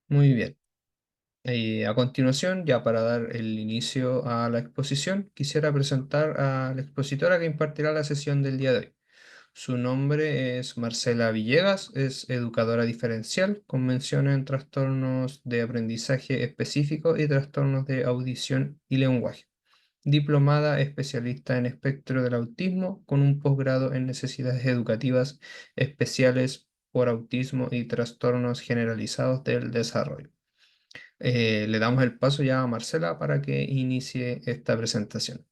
Muy bien. A continuación, ya para dar el inicio a la exposición, quisiera presentar a la expositora que impartirá la sesión del día de hoy. Su nombre es Marcela Villegas, es educadora diferencial con mención en trastornos de aprendizaje específico y trastornos de audición y lenguaje. Diplomada especialista en espectro del autismo con un posgrado en necesidades educativas especiales por autismo y trastornos generalizados del desarrollo. Le damos el paso ya a Marcela para que inicie esta presentación.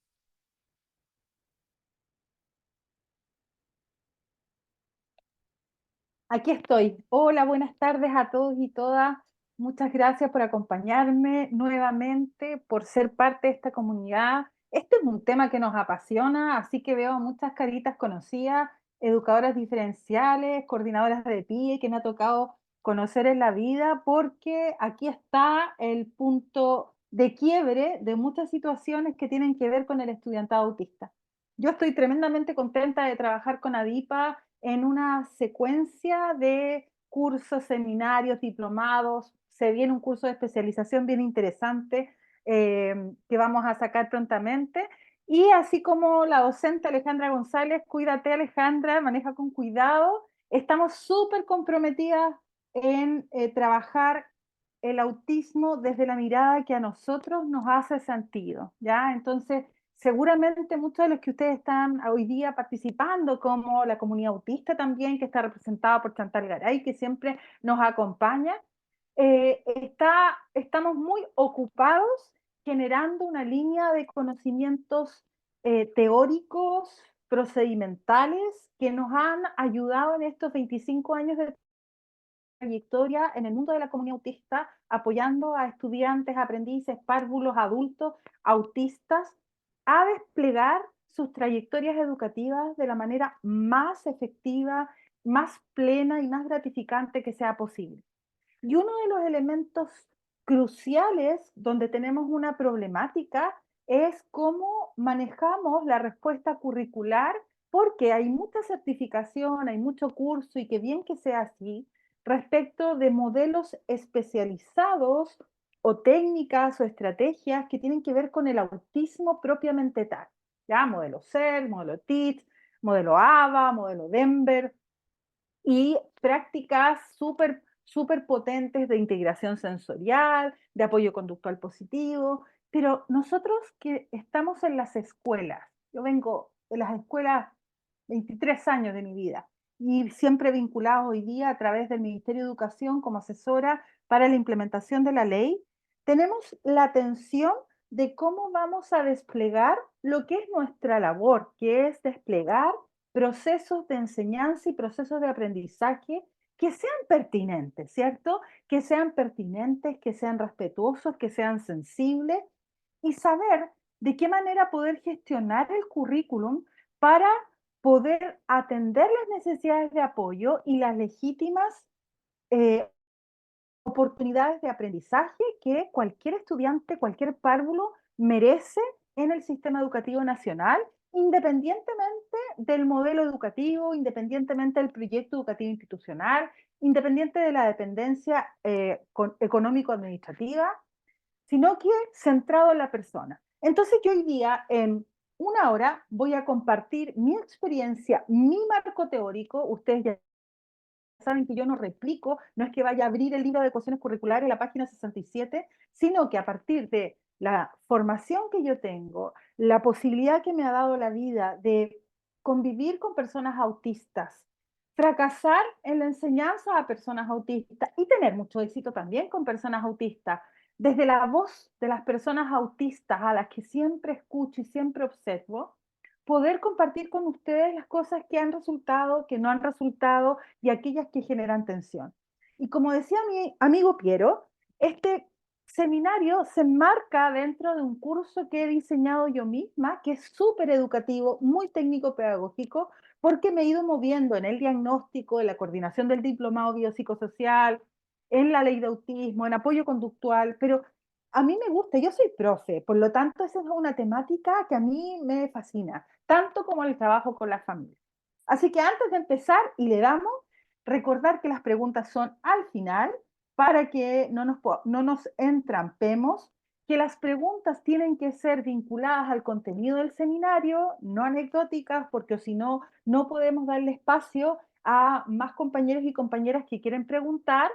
Aquí estoy. Hola, buenas tardes a todos y todas. Muchas gracias por acompañarme nuevamente, por ser parte de esta comunidad. Este es un tema que nos apasiona, así que veo muchas caritas conocidas, educadoras diferenciales, coordinadoras de PIE que me ha tocado conocer en la vida, porque aquí está el punto de quiebre de muchas situaciones que tienen que ver con el estudiantado autista. Yo estoy tremendamente contenta de trabajar con ADIPA en una secuencia de cursos, seminarios, diplomados. Se viene un curso de especialización bien interesante que vamos a sacar prontamente. Y así como la docente Alejandra González, cuídate Alejandra, maneja con cuidado. Estamos súper comprometidas en trabajar el autismo desde la mirada que a nosotros nos hace sentido, ¿ya? Entonces, seguramente muchos de los que ustedes están hoy día participando, como la comunidad autista también, que está representada por Chantal Garay, que siempre nos acompaña, estamos muy ocupados generando una línea de conocimientos teóricos, procedimentales, que nos han ayudado en estos 25 años de trayectoria en el mundo de la comunidad autista, apoyando a estudiantes, aprendices, párvulos, adultos, autistas, a desplegar sus trayectorias educativas de la manera más efectiva, más plena y más gratificante que sea posible. Y uno de los elementos cruciales donde tenemos una problemática es cómo manejamos la respuesta curricular, porque hay mucha certificación, hay mucho curso y qué bien que sea así, respecto de modelos especializados o técnicas o estrategias que tienen que ver con el autismo propiamente tal. ¿Ya? Modelo CER, modelo TEACH, modelo AVA, modelo Denver, y prácticas súper potentes de integración sensorial, de apoyo conductual positivo, pero nosotros que estamos en las escuelas, yo vengo de las escuelas 23 años de mi vida y siempre vinculado hoy día a través del Ministerio de Educación como asesora para la implementación de la ley, tenemos la atención de cómo vamos a desplegar lo que es nuestra labor, que es desplegar procesos de enseñanza y procesos de aprendizaje que sean pertinentes, ¿cierto? Que sean pertinentes, que sean respetuosos, que sean sensibles y saber de qué manera poder gestionar el currículum para poder atender las necesidades de apoyo y las legítimas eh, oportunidades de aprendizaje que cualquier estudiante, cualquier párvulo merece en el sistema educativo nacional, independientemente del modelo educativo, independientemente del proyecto educativo institucional, independiente de la dependencia económico-administrativa, sino que centrado en la persona. Entonces yo hoy día en una hora voy a compartir mi experiencia, mi marco teórico. Ustedes ya saben que yo no replico, no es que vaya a abrir el libro de cuestiones curriculares en la página 67, sino que a partir de la formación que yo tengo, la posibilidad que me ha dado la vida de convivir con personas autistas, fracasar en la enseñanza a personas autistas y tener mucho éxito también con personas autistas, desde la voz de las personas autistas a las que siempre escucho y siempre observo, poder compartir con ustedes las cosas que han resultado, que no han resultado y aquellas que generan tensión. Y como decía mi amigo Piero, este seminario se enmarca dentro de un curso que he diseñado yo misma, que es súper educativo, muy técnico-pedagógico, porque me he ido moviendo en el diagnóstico, en la coordinación del diplomado biopsicosocial, en la ley de autismo, en apoyo conductual, pero a mí me gusta, yo soy profe, por lo tanto esa es una temática que a mí me fascina, tanto como el trabajo con las familias. Así que antes de empezar, y le damos, recordar que las preguntas son al final, para que no nos entrampemos, que las preguntas tienen que ser vinculadas al contenido del seminario, no anecdóticas, porque si no, no podemos darle espacio a más compañeros y compañeras que quieren preguntar.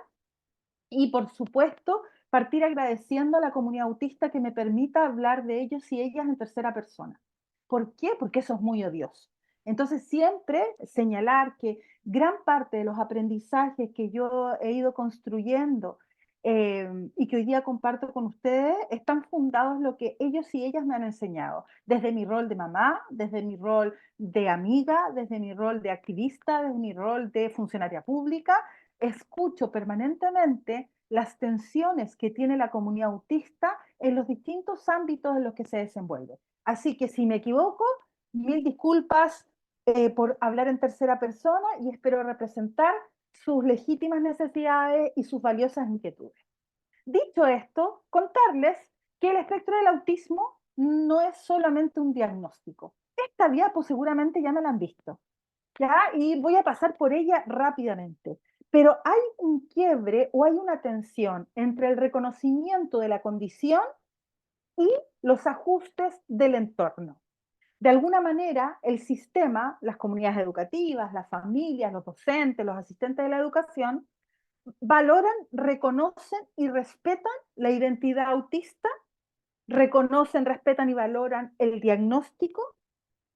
Y por supuesto, partir agradeciendo a la comunidad autista que me permita hablar de ellos y ellas en tercera persona. ¿Por qué? Porque eso es muy odioso. Entonces, siempre señalar que gran parte de los aprendizajes que yo he ido construyendo y que hoy día comparto con ustedes están fundados en lo que ellos y ellas me han enseñado, desde mi rol de mamá, desde mi rol de amiga, desde mi rol de activista, desde mi rol de funcionaria pública. Escucho permanentemente las tensiones que tiene la comunidad autista en los distintos ámbitos en los que se desenvuelve. Así que si me equivoco, mil disculpas por hablar en tercera persona y espero representar sus legítimas necesidades y sus valiosas inquietudes. Dicho esto, contarles que el espectro del autismo no es solamente un diagnóstico. Esta diapo seguramente ya me la han visto. ¿Ya? Y voy a pasar por ella rápidamente. Pero hay un quiebre o hay una tensión entre el reconocimiento de la condición y los ajustes del entorno. De alguna manera, el sistema, las comunidades educativas, las familias, los docentes, los asistentes de la educación, valoran, reconocen y respetan la identidad autista, reconocen, respetan y valoran el diagnóstico.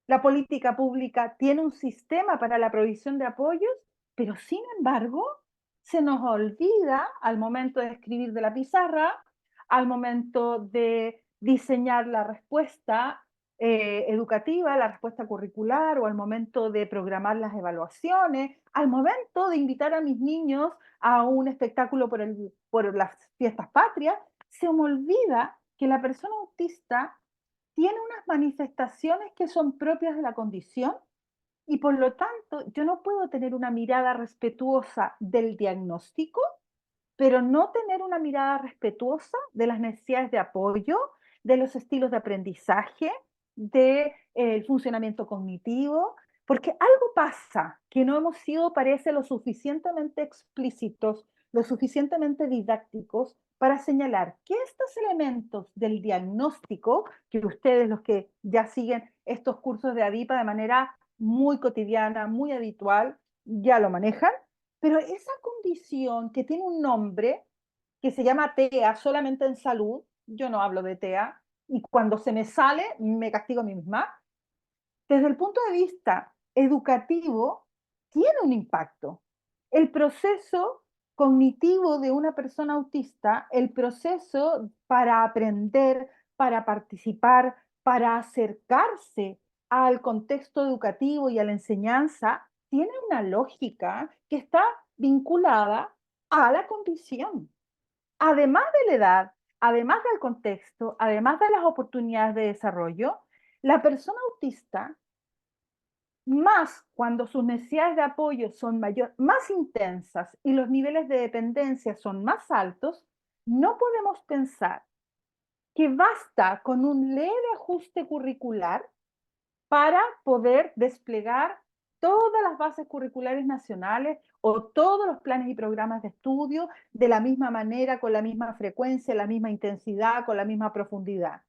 La política pública tiene un sistema para la provisión de apoyos, pero sin embargo se nos olvida al momento de escribir de la pizarra, al momento de diseñar la respuesta educativa, la respuesta curricular, o al momento de programar las evaluaciones, al momento de invitar a mis niños a un espectáculo por las fiestas patrias, se me olvida que la persona autista tiene unas manifestaciones que son propias de la condición y por lo tanto yo no puedo tener una mirada respetuosa del diagnóstico, pero no tener una mirada respetuosa de las necesidades de apoyo, de los estilos de aprendizaje, del funcionamiento cognitivo, porque algo pasa que no hemos sido, parece, lo suficientemente explícitos, lo suficientemente didácticos para señalar que estos elementos del diagnóstico, que ustedes los que ya siguen estos cursos de ADIPA de manera muy cotidiana, muy habitual, ya lo manejan, pero esa condición que tiene un nombre que se llama TEA solamente en salud, yo no hablo de TEA, y cuando se me sale me castigo a mí misma, desde el punto de vista educativo tiene un impacto. El proceso cognitivo de una persona autista, el proceso para aprender, para participar, para acercarse al contexto educativo y a la enseñanza, tiene una lógica que está vinculada a la condición. Además de la edad, además del contexto, además de las oportunidades de desarrollo, la persona autista, más cuando sus necesidades de apoyo son más intensas y los niveles de dependencia son más altos, no podemos pensar que basta con un leve ajuste curricular para poder desplegar todas las bases curriculares nacionales o todos los planes y programas de estudio de la misma manera, con la misma frecuencia, la misma intensidad, con la misma profundidad.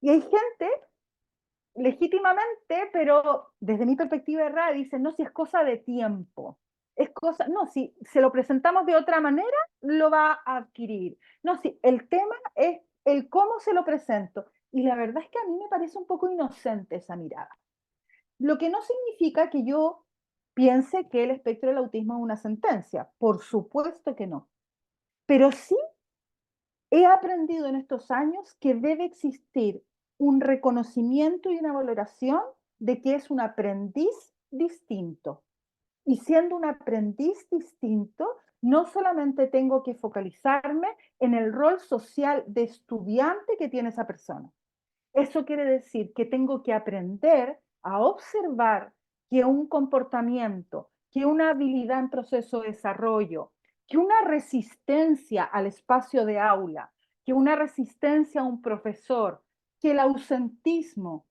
Y hay gente legítimamente, pero desde mi perspectiva errada, dice, no, si es cosa de tiempo. Es cosa, no, si se lo presentamos de otra manera, lo va a adquirir. No, si el tema es el cómo se lo presento. Y la verdad es que a mí me parece un poco inocente esa mirada. Lo que no significa que yo piense que el espectro del autismo es una sentencia. Por supuesto que no. Pero sí he aprendido en estos años que debe existir un reconocimiento y una valoración de que es un aprendiz distinto. Y siendo un aprendiz distinto, no solamente tengo que focalizarme en el rol social de estudiante que tiene esa persona. Eso quiere decir que tengo que aprender a observar que un comportamiento, que una habilidad en proceso de desarrollo, que una resistencia al espacio de aula, que una resistencia a un profesor, que el ausentismo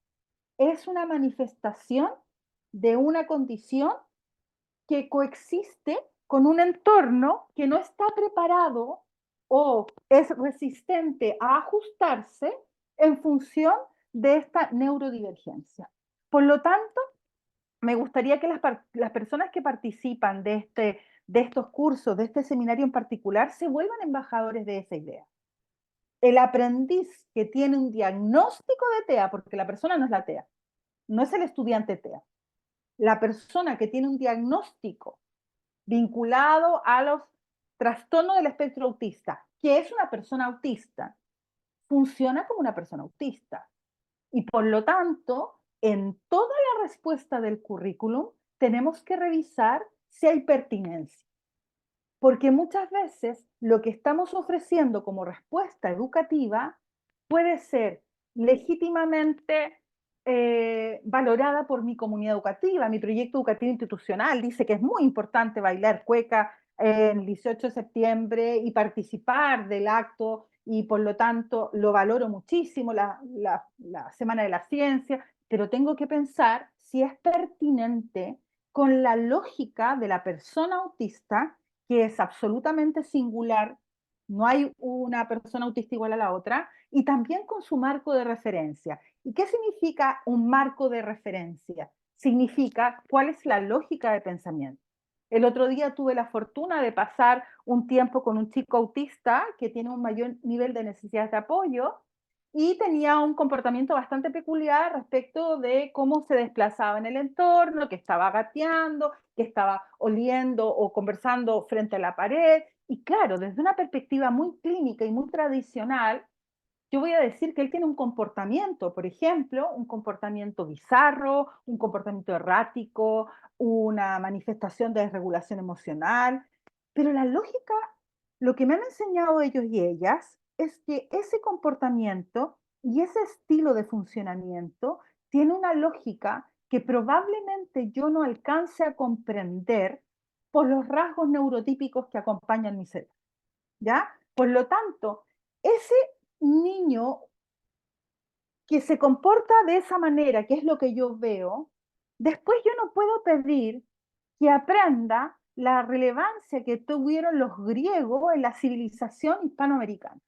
es una manifestación de una condición que coexiste con un entorno que no está preparado o es resistente a ajustarse en función de esta neurodivergencia. Por lo tanto, me gustaría que las personas que participan de estos cursos, de este seminario en particular, se vuelvan embajadores de esa idea. El aprendiz que tiene un diagnóstico de TEA, porque la persona no es la TEA, no es el estudiante TEA, la persona que tiene un diagnóstico vinculado a los trastornos del espectro autista, que es una persona autista, funciona como una persona autista. Y por lo tanto, en toda la respuesta del currículum, tenemos que revisar si hay pertinencia. Porque muchas veces lo que estamos ofreciendo como respuesta educativa puede ser legítimamente valorada por mi comunidad educativa. Mi proyecto educativo institucional dice que es muy importante bailar cueca el 18 de septiembre y participar del acto, y por lo tanto lo valoro muchísimo, la Semana de la Ciencia, pero tengo que pensar si es pertinente con la lógica de la persona autista, que es absolutamente singular, no hay una persona autista igual a la otra, y también con su marco de referencia. ¿Y qué significa un marco de referencia? Significa cuál es la lógica de pensamiento. El otro día tuve la fortuna de pasar un tiempo con un chico autista que tiene un mayor nivel de necesidades de apoyo y tenía un comportamiento bastante peculiar respecto de cómo se desplazaba en el entorno, que estaba gateando, que estaba oliendo o conversando frente a la pared. Y claro, desde una perspectiva muy clínica y muy tradicional, yo voy a decir que él tiene un comportamiento, por ejemplo, un comportamiento bizarro, un comportamiento errático, una manifestación de desregulación emocional, pero la lógica, lo que me han enseñado ellos y ellas, es que ese comportamiento y ese estilo de funcionamiento tiene una lógica que probablemente yo no alcance a comprender por los rasgos neurotípicos que acompañan mi cerebro, ¿ya? Por lo tanto, ese niño que se comporta de esa manera, que es lo que yo veo, después yo no puedo pedir que aprenda la relevancia que tuvieron los griegos en la civilización hispanoamericana.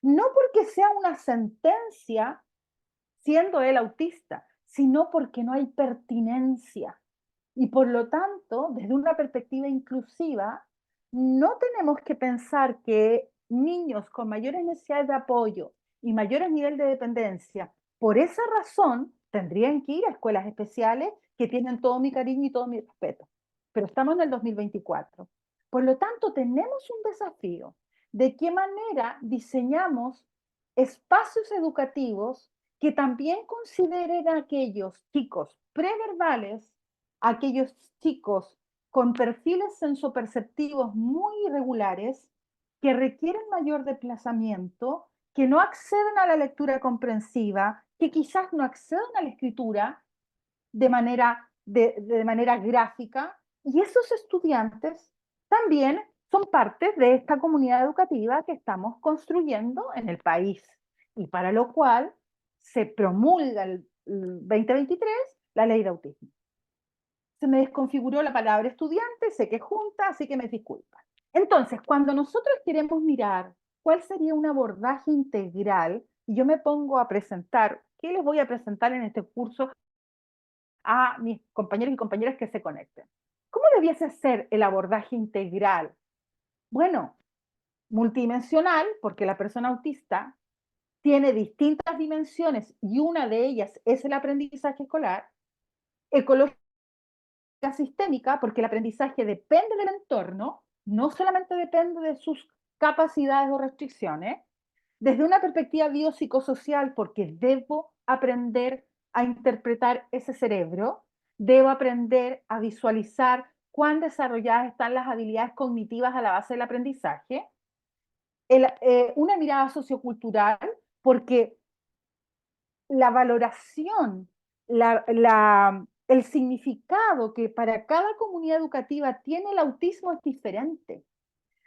No porque sea una sentencia siendo él autista, sino porque no hay pertinencia. Y por lo tanto, desde una perspectiva inclusiva, no tenemos que pensar que niños con mayores necesidades de apoyo y mayores niveles de dependencia, por esa razón, tendrían que ir a escuelas especiales que tienen todo mi cariño y todo mi respeto. Pero estamos en el 2024. Por lo tanto, tenemos un desafío de qué manera diseñamos espacios educativos que también consideren a aquellos chicos preverbales, aquellos chicos con perfiles sensoperceptivos muy irregulares, que requieren mayor desplazamiento, que no acceden a la lectura comprensiva, que quizás no acceden a la escritura de manera gráfica, y esos estudiantes también son parte de esta comunidad educativa que estamos construyendo en el país, y para lo cual se promulga el 2023 la ley de autismo. Se me desconfiguró la palabra estudiante, sé que es junta, así que me disculpan. Entonces, cuando nosotros queremos mirar cuál sería un abordaje integral, y yo me pongo a presentar, ¿qué les voy a presentar en este curso a mis compañeros y compañeras que se conecten? ¿Cómo debiese ser el abordaje integral? Bueno, multidimensional, porque la persona autista tiene distintas dimensiones y una de ellas es el aprendizaje escolar. Ecológica sistémica, porque el aprendizaje depende del entorno, no solamente depende de sus capacidades o restricciones. Desde una perspectiva biopsicosocial, porque debo aprender a interpretar ese cerebro, debo aprender a visualizar cuán desarrolladas están las habilidades cognitivas a la base del aprendizaje. Una mirada sociocultural, porque la valoración, el significado que para cada comunidad educativa tiene el autismo es diferente.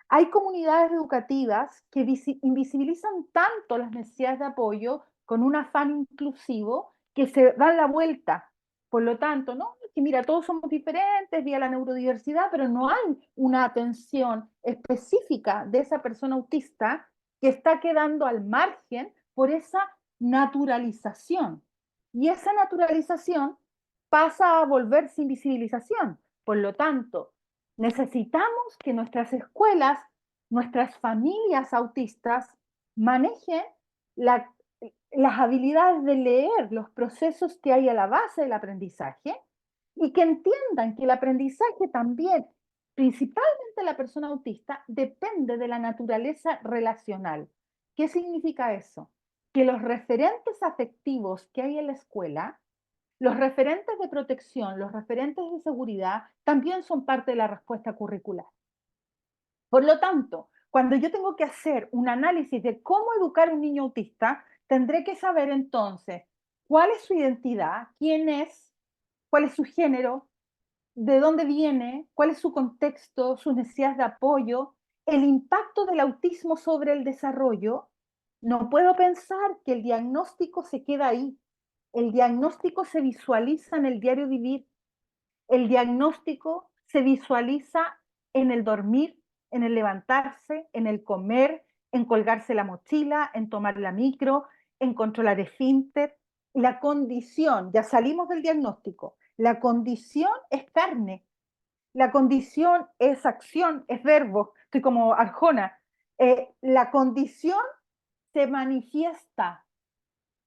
Hay comunidades educativas que invisibilizan tanto las necesidades de apoyo con un afán inclusivo que se dan la vuelta Por lo tanto, no, que mira, todos somos diferentes vía la neurodiversidad, pero no hay una atención específica de esa persona autista que está quedando al margen por esa naturalización. Y esa naturalización pasa a volverse invisibilización. Por lo tanto, necesitamos que nuestras escuelas, nuestras familias autistas manejen la, las habilidades de leer los procesos que hay a la base del aprendizaje y que entiendan que el aprendizaje también, principalmente la persona autista, depende de la naturaleza relacional. ¿Qué significa eso? Que los referentes afectivos que hay en la escuela, los referentes de protección, los referentes de seguridad, también son parte de la respuesta curricular. Por lo tanto, cuando yo tengo que hacer un análisis de cómo educar a un niño autista, tendré que saber entonces cuál es su identidad, quién es, cuál es su género, de dónde viene, cuál es su contexto, sus necesidades de apoyo, el impacto del autismo sobre el desarrollo. No puedo pensar que el diagnóstico se queda ahí. El diagnóstico se visualiza en el diario vivir. El diagnóstico se visualiza en el dormir, en el levantarse, en el comer, en colgarse la mochila, en tomar la micro, en controlar esfínter. La condición, ya salimos del diagnóstico, la condición es carne, la condición es acción, es verbo, estoy como Arjona. La condición se manifiesta.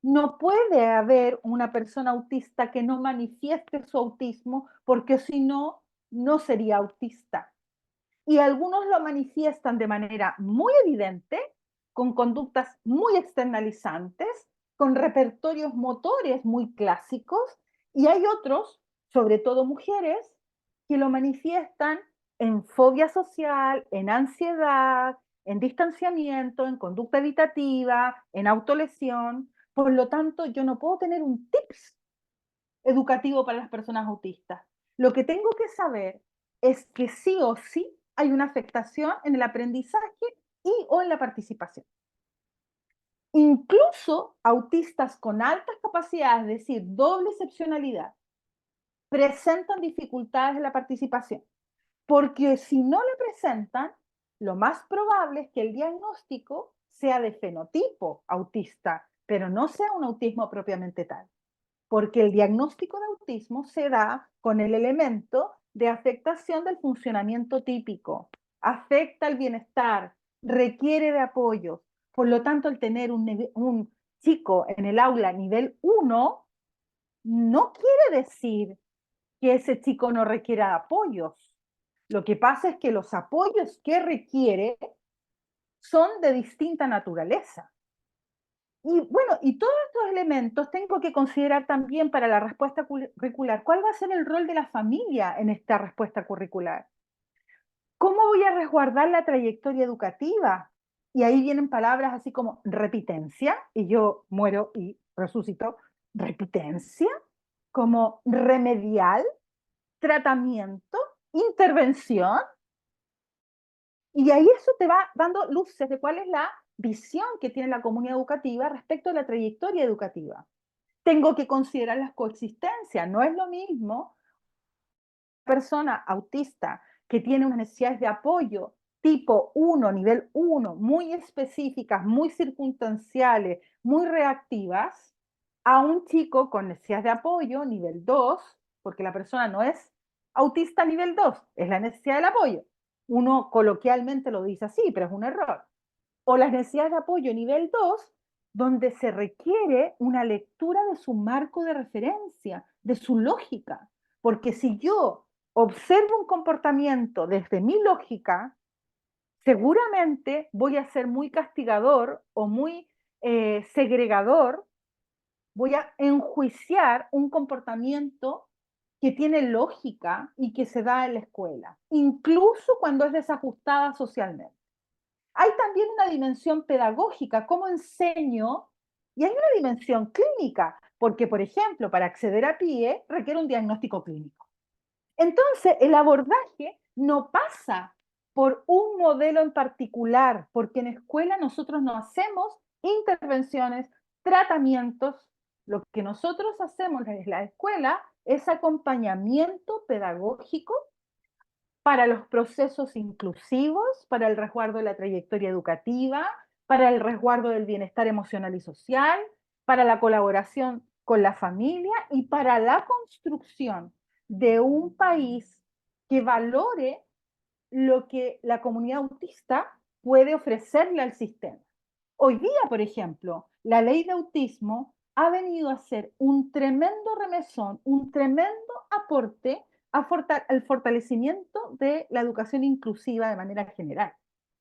No puede haber una persona autista que no manifieste su autismo, porque si no, no sería autista. Y algunos lo manifiestan de manera muy evidente, con conductas muy externalizantes, con repertorios motores muy clásicos, y hay otros, sobre todo mujeres, que lo manifiestan en fobia social, en ansiedad, en distanciamiento, en conducta evitativa, en autolesión. Por lo tanto, yo no puedo tener un tips educativo para las personas autistas. Lo que tengo que saber es que sí o sí hay una afectación en el aprendizaje y o en la participación. Incluso autistas con altas capacidades, es decir, doble excepcionalidad, presentan dificultades en la participación, porque si no le presentan, lo más probable es que el diagnóstico sea de fenotipo autista, pero no sea un autismo propiamente tal, porque el diagnóstico de autismo se da con el elemento de afectación del funcionamiento típico, afecta el bienestar, requiere de apoyo. Por lo tanto, el tener un chico en el aula nivel 1 no quiere decir que ese chico no requiera apoyos. Lo que pasa es que los apoyos que requiere son de distinta naturaleza. Y bueno, y todos estos elementos tengo que considerar también para la respuesta curricular. ¿Cuál va a ser el rol de la familia en esta respuesta curricular? ¿Cómo voy a resguardar la trayectoria educativa? Y ahí vienen palabras así como repitencia, y yo muero y resucito. Repitencia, como remedial, tratamiento, intervención. Y ahí eso te va dando luces de cuál es la visión que tiene la comunidad educativa respecto a la trayectoria educativa. Tengo que considerar las coexistencias. No es lo mismo una persona autista que tiene unas necesidades de apoyo tipo 1, nivel 1, muy específicas, muy circunstanciales, muy reactivas, a un chico con necesidades de apoyo nivel 2, porque la persona no es autista nivel 2, es la necesidad del apoyo. Uno coloquialmente lo dice así, pero es un error. O las necesidades de apoyo nivel 2, donde se requiere una lectura de su marco de referencia, de su lógica. Porque si yo observo un comportamiento desde mi lógica, seguramente voy a ser muy castigador o muy segregador, voy a enjuiciar un comportamiento que tiene lógica y que se da en la escuela, incluso cuando es desajustada socialmente. Hay también una dimensión pedagógica, cómo enseño, y hay una dimensión clínica, porque, por ejemplo, para acceder a PIE requiere un diagnóstico clínico. Entonces, el abordaje no pasa por un modelo en particular, porque en escuela nosotros no hacemos intervenciones, tratamientos. Lo que nosotros hacemos en la escuela es acompañamiento pedagógico para los procesos inclusivos, para el resguardo de la trayectoria educativa, para el resguardo del bienestar emocional y social, para la colaboración con la familia y para la construcción de un país que valore lo que la comunidad autista puede ofrecerle al sistema. Hoy día, por ejemplo, la ley de autismo ha venido a ser un tremendo remesón, un tremendo aporte al fortalecimiento de la educación inclusiva de manera general.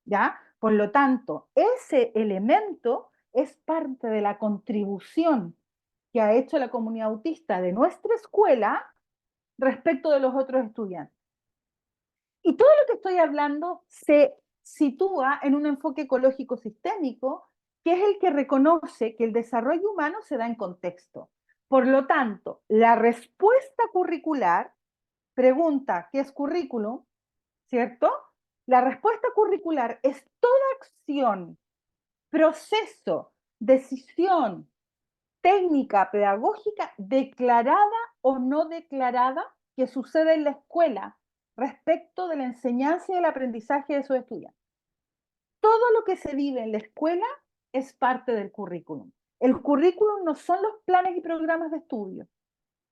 ¿Ya? Por lo tanto, ese elemento es parte de la contribución que ha hecho la comunidad autista de nuestra escuela respecto de los otros estudiantes. Y todo lo que estoy hablando se sitúa en un enfoque ecológico sistémico, que es el que reconoce que el desarrollo humano se da en contexto. Por lo tanto, la respuesta curricular pregunta qué es currículum, ¿cierto? La respuesta curricular es toda acción, proceso, decisión, técnica pedagógica declarada o no declarada que sucede en la escuela respecto de la enseñanza y el aprendizaje de sus estudiantes. Todo lo que se vive en la escuela es parte del currículum. El currículum no son los planes y programas de estudio.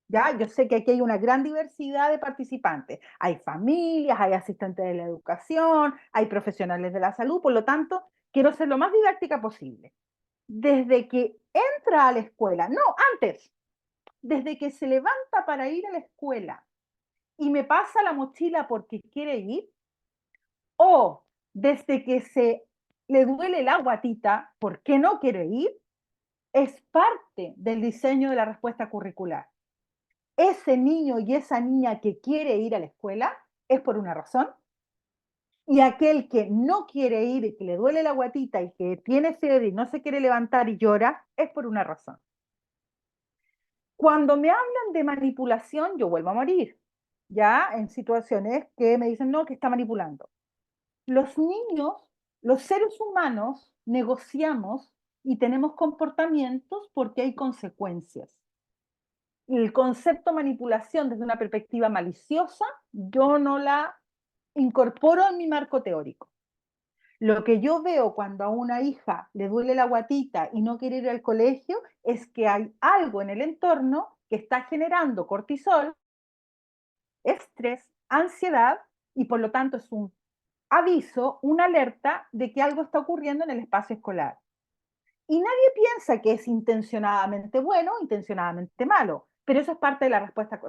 ¿Ya? Yo sé que aquí hay una gran diversidad de participantes. Hay familias, hay asistentes de la educación, hay profesionales de la salud, por lo tanto, quiero ser lo más didáctica posible. Desde que entra a la escuela, no, antes, desde que se levanta para ir a la escuela y me pasa la mochila porque quiere ir, o desde que se le duele la guatita porque no quiere ir, es parte del diseño de la respuesta curricular. Ese niño y esa niña que quiere ir a la escuela es por una razón, y aquel que no quiere ir y que le duele la guatita y que tiene fiebre y no se quiere levantar y llora es por una razón. Cuando me hablan de manipulación, yo vuelvo a morir, ya en situaciones que me dicen, no, que está manipulando. Los niños, los seres humanos, negociamos y tenemos comportamientos porque hay consecuencias. El concepto manipulación desde una perspectiva maliciosa, yo no la incorporo en mi marco teórico. Lo que yo veo cuando a una hija le duele la guatita y no quiere ir al colegio es que hay algo en el entorno que está generando cortisol, estrés, ansiedad y por lo tanto es un aviso, una alerta de que algo está ocurriendo en el espacio escolar. Y nadie piensa que es intencionadamente bueno o intencionadamente malo, pero eso es parte de la respuesta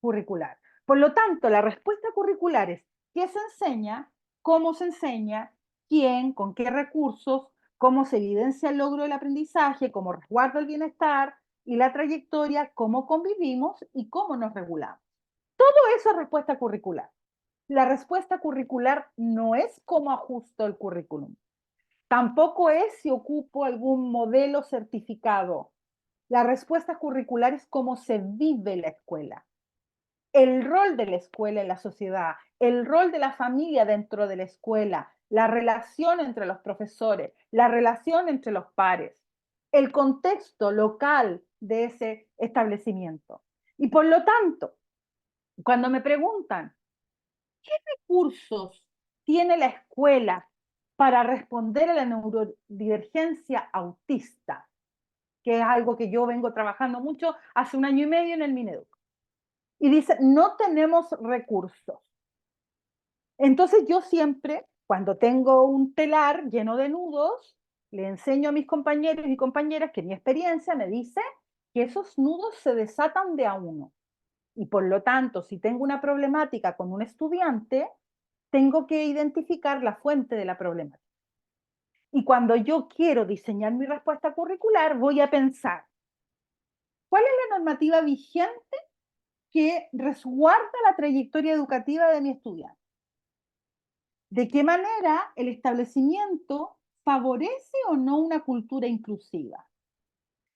curricular. Por lo tanto, la respuesta curricular es qué se enseña, cómo se enseña, quién, con qué recursos, cómo se evidencia el logro del aprendizaje, cómo resguarda el bienestar y la trayectoria, cómo convivimos y cómo nos regulamos. Todo eso es respuesta curricular. La respuesta curricular no es cómo ajusto el currículum. Tampoco es si ocupo algún modelo certificado. La respuesta curricular es cómo se vive la escuela. El rol de la escuela en la sociedad, el rol de la familia dentro de la escuela, la relación entre los profesores, la relación entre los pares, el contexto local de ese establecimiento. Y por lo tanto, cuando me preguntan, ¿qué recursos tiene la escuela para responder a la neurodivergencia autista? Que es algo que yo vengo trabajando mucho hace 1 año y medio en el Mineduc. Y dice, no tenemos recursos. Entonces yo siempre, cuando tengo un telar lleno de nudos, le enseño a mis compañeros y compañeras que mi experiencia me dice que esos nudos se desatan de a uno. Y por lo tanto, si tengo una problemática con un estudiante, tengo que identificar la fuente de la problemática. Y cuando yo quiero diseñar mi respuesta curricular, voy a pensar, ¿cuál es la normativa vigente que resguarda la trayectoria educativa de mi estudiante? ¿De qué manera el establecimiento favorece o no una cultura inclusiva?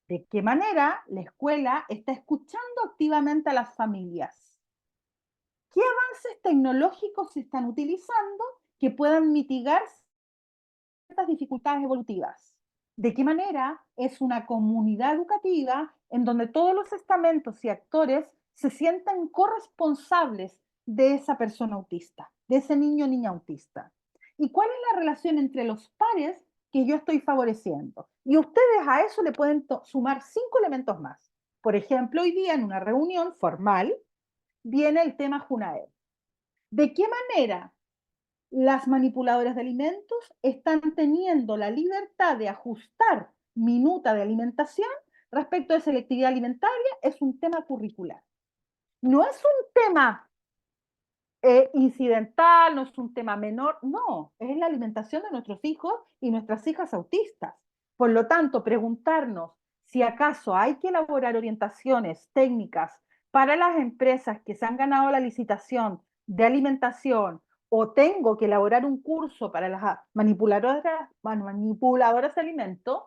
¿De qué manera la escuela está escuchando activamente a las familias? ¿Qué avances tecnológicos se están utilizando que puedan mitigar ciertas dificultades evolutivas? ¿De qué manera es una comunidad educativa en donde todos los estamentos y actores se sientan corresponsables de esa persona autista, de ese niño o niña autista. ¿Y cuál es la relación entre los pares que yo estoy favoreciendo? Y ustedes a eso le pueden sumar 5 elementos más. Por ejemplo, hoy día en una reunión formal viene el tema JUNAER. ¿De qué manera las manipuladoras de alimentos están teniendo la libertad de ajustar minuta de alimentación respecto de selectividad alimentaria? Es un tema curricular. No es un tema incidental, no es un tema menor, no, es la alimentación de nuestros hijos y nuestras hijas autistas. Por lo tanto, preguntarnos si acaso hay que elaborar orientaciones técnicas para las empresas que se han ganado la licitación de alimentación o tengo que elaborar un curso para las manipuladoras de alimentos,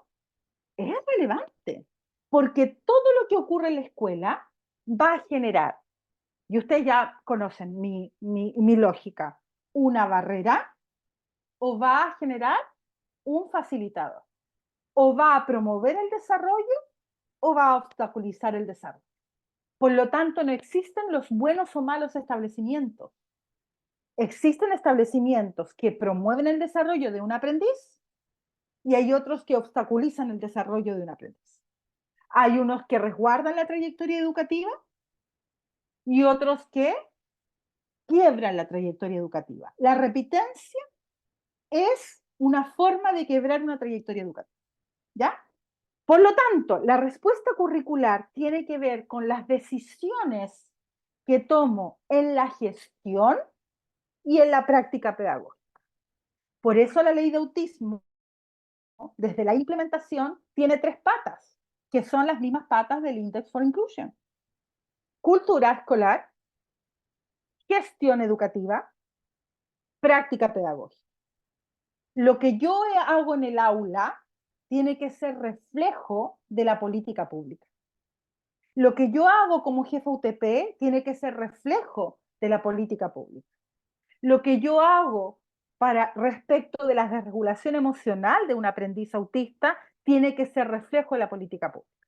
es relevante, porque todo lo que ocurre en la escuela va a generar, y ustedes ya conocen mi lógica, una barrera o va a generar un facilitador, o va a promover el desarrollo o va a obstaculizar el desarrollo. Por lo tanto, no existen los buenos o malos establecimientos. Existen establecimientos que promueven el desarrollo de un aprendiz y hay otros que obstaculizan el desarrollo de un aprendiz. Hay unos que resguardan la trayectoria educativa y otros que quiebran la trayectoria educativa. La repitencia es una forma de quebrar una trayectoria educativa, ¿ya? Por lo tanto, la respuesta curricular tiene que ver con las decisiones que tomo en la gestión y en la práctica pedagógica. Por eso la ley de autismo, desde la implementación, tiene 3 patas, que son las mismas patas del Index for Inclusion. Cultura escolar, gestión educativa, práctica pedagógica. Lo que yo hago en el aula tiene que ser reflejo de la política pública. Lo que yo hago como jefa UTP tiene que ser reflejo de la política pública. Lo que yo hago para respecto de la desregulación emocional de un aprendiz autista tiene que ser reflejo de la política pública.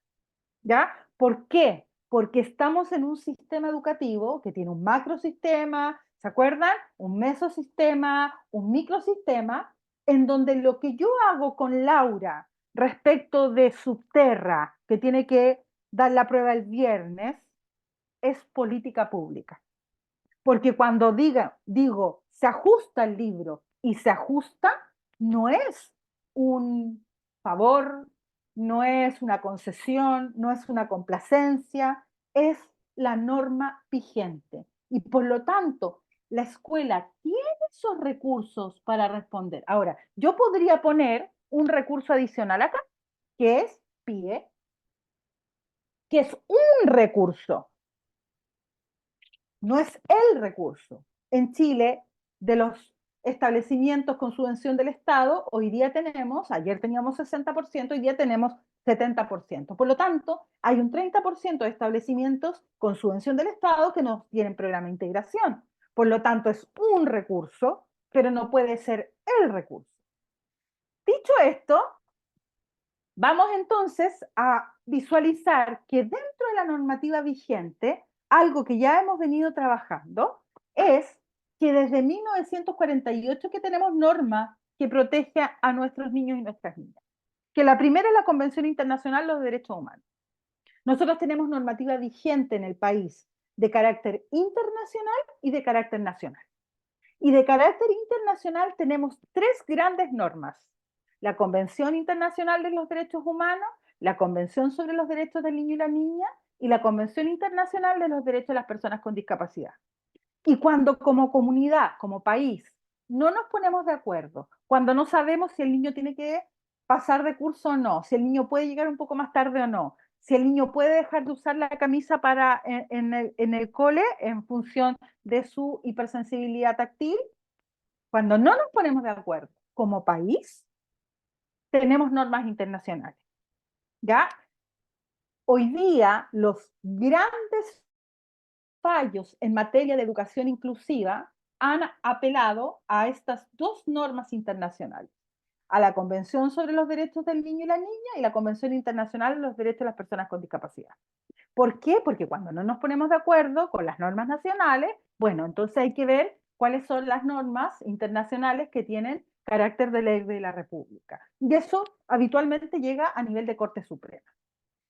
¿Ya? ¿Por qué? Porque estamos en un sistema educativo que tiene un macrosistema, ¿se acuerdan? Un mesosistema, un microsistema, en donde lo que yo hago con Laura respecto de Subterra, que tiene que dar la prueba el viernes, es política pública. Porque cuando digo, se ajusta el libro y se ajusta, no es un favor, no es una concesión, no es una complacencia, es la norma vigente. Y por lo tanto, la escuela tiene esos recursos para responder. Ahora, yo podría poner un recurso adicional acá, que es PIE, que es un recurso, no es el recurso. En Chile, de los establecimientos con subvención del Estado, hoy día tenemos, ayer teníamos 60%, hoy día tenemos 70%. Por lo tanto, hay un 30% de establecimientos con subvención del Estado que no tienen programa de integración. Por lo tanto, es un recurso, pero no puede ser el recurso. Dicho esto, vamos entonces a visualizar que dentro de la normativa vigente, algo que ya hemos venido trabajando es que desde 1948 que tenemos norma que protege a nuestros niños y nuestras niñas. Que la primera es la Convención Internacional de los Derechos Humanos. Nosotros tenemos normativa vigente en el país de carácter internacional y de carácter nacional. Y de carácter internacional tenemos 3 grandes normas: la Convención Internacional de los Derechos Humanos, la Convención sobre los Derechos del Niño y la Niña y la Convención Internacional de los Derechos de las Personas con Discapacidad. Y cuando como comunidad, como país, no nos ponemos de acuerdo, cuando no sabemos si el niño tiene que pasar de curso o no, si el niño puede llegar un poco más tarde o no, si el niño puede dejar de usar la camisa en el cole en función de su hipersensibilidad táctil, cuando no nos ponemos de acuerdo como país, tenemos normas internacionales. ¿Ya? Hoy día los grandes fallos en materia de educación inclusiva han apelado a estas 2 normas internacionales, a la Convención sobre los Derechos del Niño y la Niña y la Convención Internacional de los Derechos de las Personas con Discapacidad. ¿Por qué? Porque cuando no nos ponemos de acuerdo con las normas nacionales, bueno, entonces hay que ver cuáles son las normas internacionales que tienen carácter de ley de la República. Y eso habitualmente llega a nivel de Corte Suprema.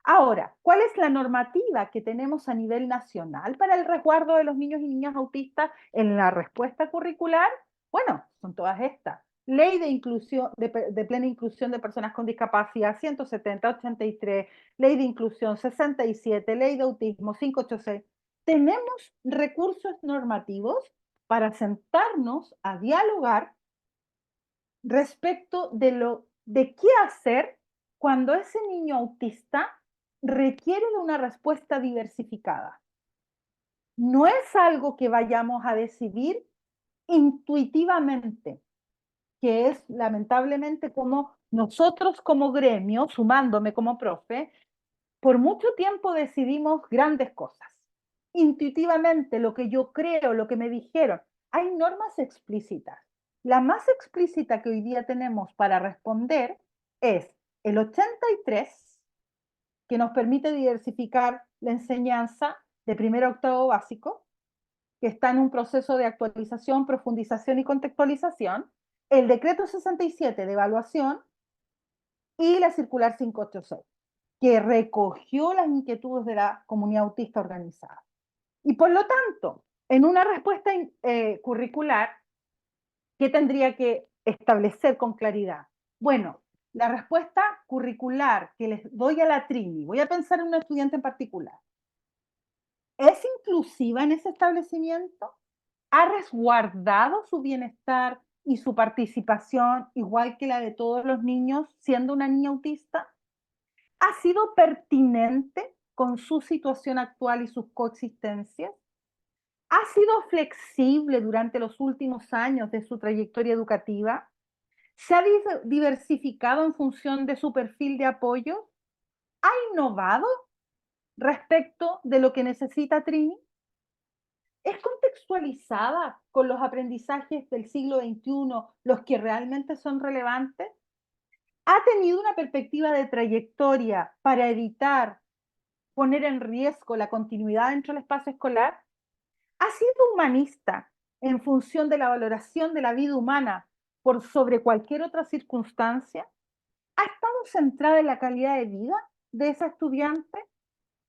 Ahora, ¿cuál es la normativa que tenemos a nivel nacional para el resguardo de los niños y niñas autistas en la respuesta curricular? Bueno, son todas estas. Ley de inclusión, de plena inclusión de personas con discapacidad 170, 83, Ley de inclusión 67, Ley de autismo 586. Tenemos recursos normativos para sentarnos a dialogar respecto de qué hacer cuando ese niño autista requiere de una respuesta diversificada. No es algo que vayamos a decidir intuitivamente, que es lamentablemente como nosotros como gremio, sumándome como profe, por mucho tiempo decidimos grandes cosas. Intuitivamente, lo que yo creo, lo que me dijeron, hay normas explícitas. La más explícita que hoy día tenemos para responder es el 83, que nos permite diversificar la enseñanza de primero a octavo básico, que está en un proceso de actualización, profundización y contextualización, el decreto 67 de evaluación y la circular 586, que recogió las inquietudes de la comunidad autista organizada. Y por lo tanto, en una respuesta curricular, ¿qué tendría que establecer con claridad? Bueno, la respuesta curricular que les doy a la Trini, voy a pensar en un estudiante en particular, ¿es inclusiva en ese establecimiento? ¿Ha resguardado su bienestar y su participación igual que la de todos los niños siendo una niña autista? ¿Ha sido pertinente con su situación actual y sus coexistencias? ¿Ha sido flexible durante los últimos años de su trayectoria educativa? ¿Se ha diversificado en función de su perfil de apoyo? ¿Ha innovado respecto de lo que necesita Trini? ¿Es contextualizada con los aprendizajes del siglo XXI, los que realmente son relevantes? ¿Ha tenido una perspectiva de trayectoria para evitar poner en riesgo la continuidad dentro del espacio escolar? ¿Ha sido humanista en función de la valoración de la vida humana por sobre cualquier otra circunstancia? ¿Ha estado centrada en la calidad de vida de esa estudiante?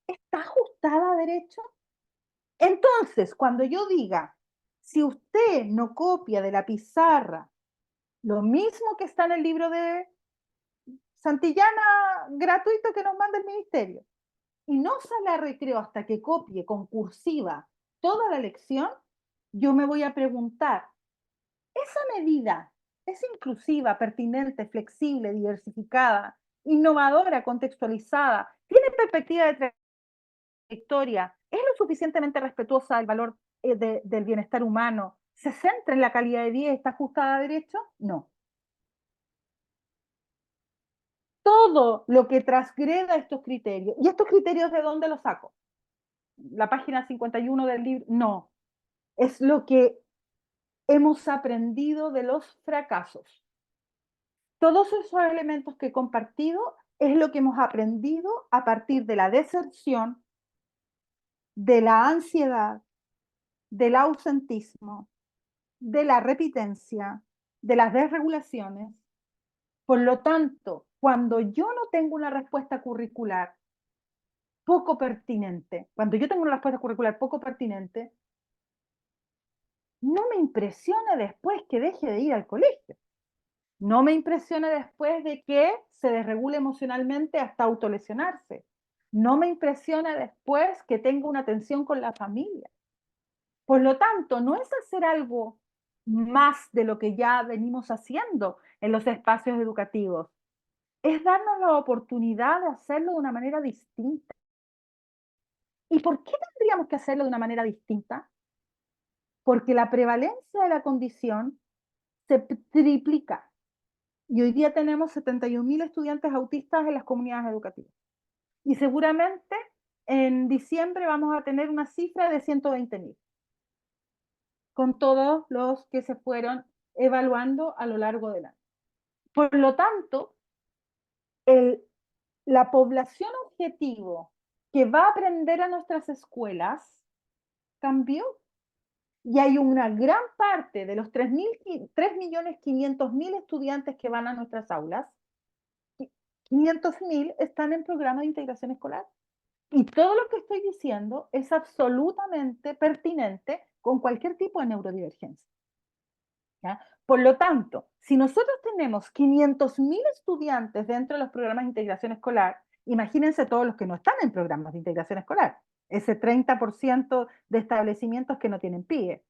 ¿Está ajustada a derecho? Entonces, cuando yo diga, si usted no copia de la pizarra lo mismo que está en el libro de Santillana gratuito que nos manda el ministerio, y no sale a recreo hasta que copie con cursiva toda la lección, yo me voy a preguntar, ¿esa medida es inclusiva, pertinente, flexible, diversificada, innovadora, contextualizada, tiene perspectiva de trayectoria, es lo suficientemente respetuosa del valor del bienestar humano, se centra en la calidad de vida y está ajustada a derecho? No. Todo lo que transgreda estos criterios, ¿y estos criterios de dónde los saco? La página 51 del libro, no, es lo que hemos aprendido de los fracasos. Todos esos elementos que he compartido es lo que hemos aprendido a partir de la deserción, de la ansiedad, del ausentismo, de la repitencia, de las desregulaciones. Por lo tanto, cuando yo no tengo una respuesta curricular poco pertinente, cuando yo tengo una respuesta curricular poco pertinente, no me impresiona después que deje de ir al colegio. No me impresiona después de que se desregule emocionalmente hasta autolesionarse. No me impresiona después que tenga una tensión con la familia. Por lo tanto, no es hacer algo más de lo que ya venimos haciendo en los espacios educativos. Es darnos la oportunidad de hacerlo de una manera distinta. ¿Y por qué tendríamos que hacerlo de una manera distinta? Porque la prevalencia de la condición se triplica. Y hoy día tenemos 71.000 estudiantes autistas en las comunidades educativas. Y seguramente en diciembre vamos a tener una cifra de 120.000, con todos los que se fueron evaluando a lo largo del año. Por lo tanto, la población objetivo que va a aprender a nuestras escuelas cambió. Y hay una gran parte de los 3.500.000 estudiantes que van a nuestras aulas, 500.000 están en programas de integración escolar. Y todo lo que estoy diciendo es absolutamente pertinente con cualquier tipo de neurodivergencia. ¿Ya? Por lo tanto, si nosotros tenemos 500.000 estudiantes dentro de los programas de integración escolar, imagínense todos los que no están en programas de integración escolar, ese 30% de establecimientos que no tienen PIE.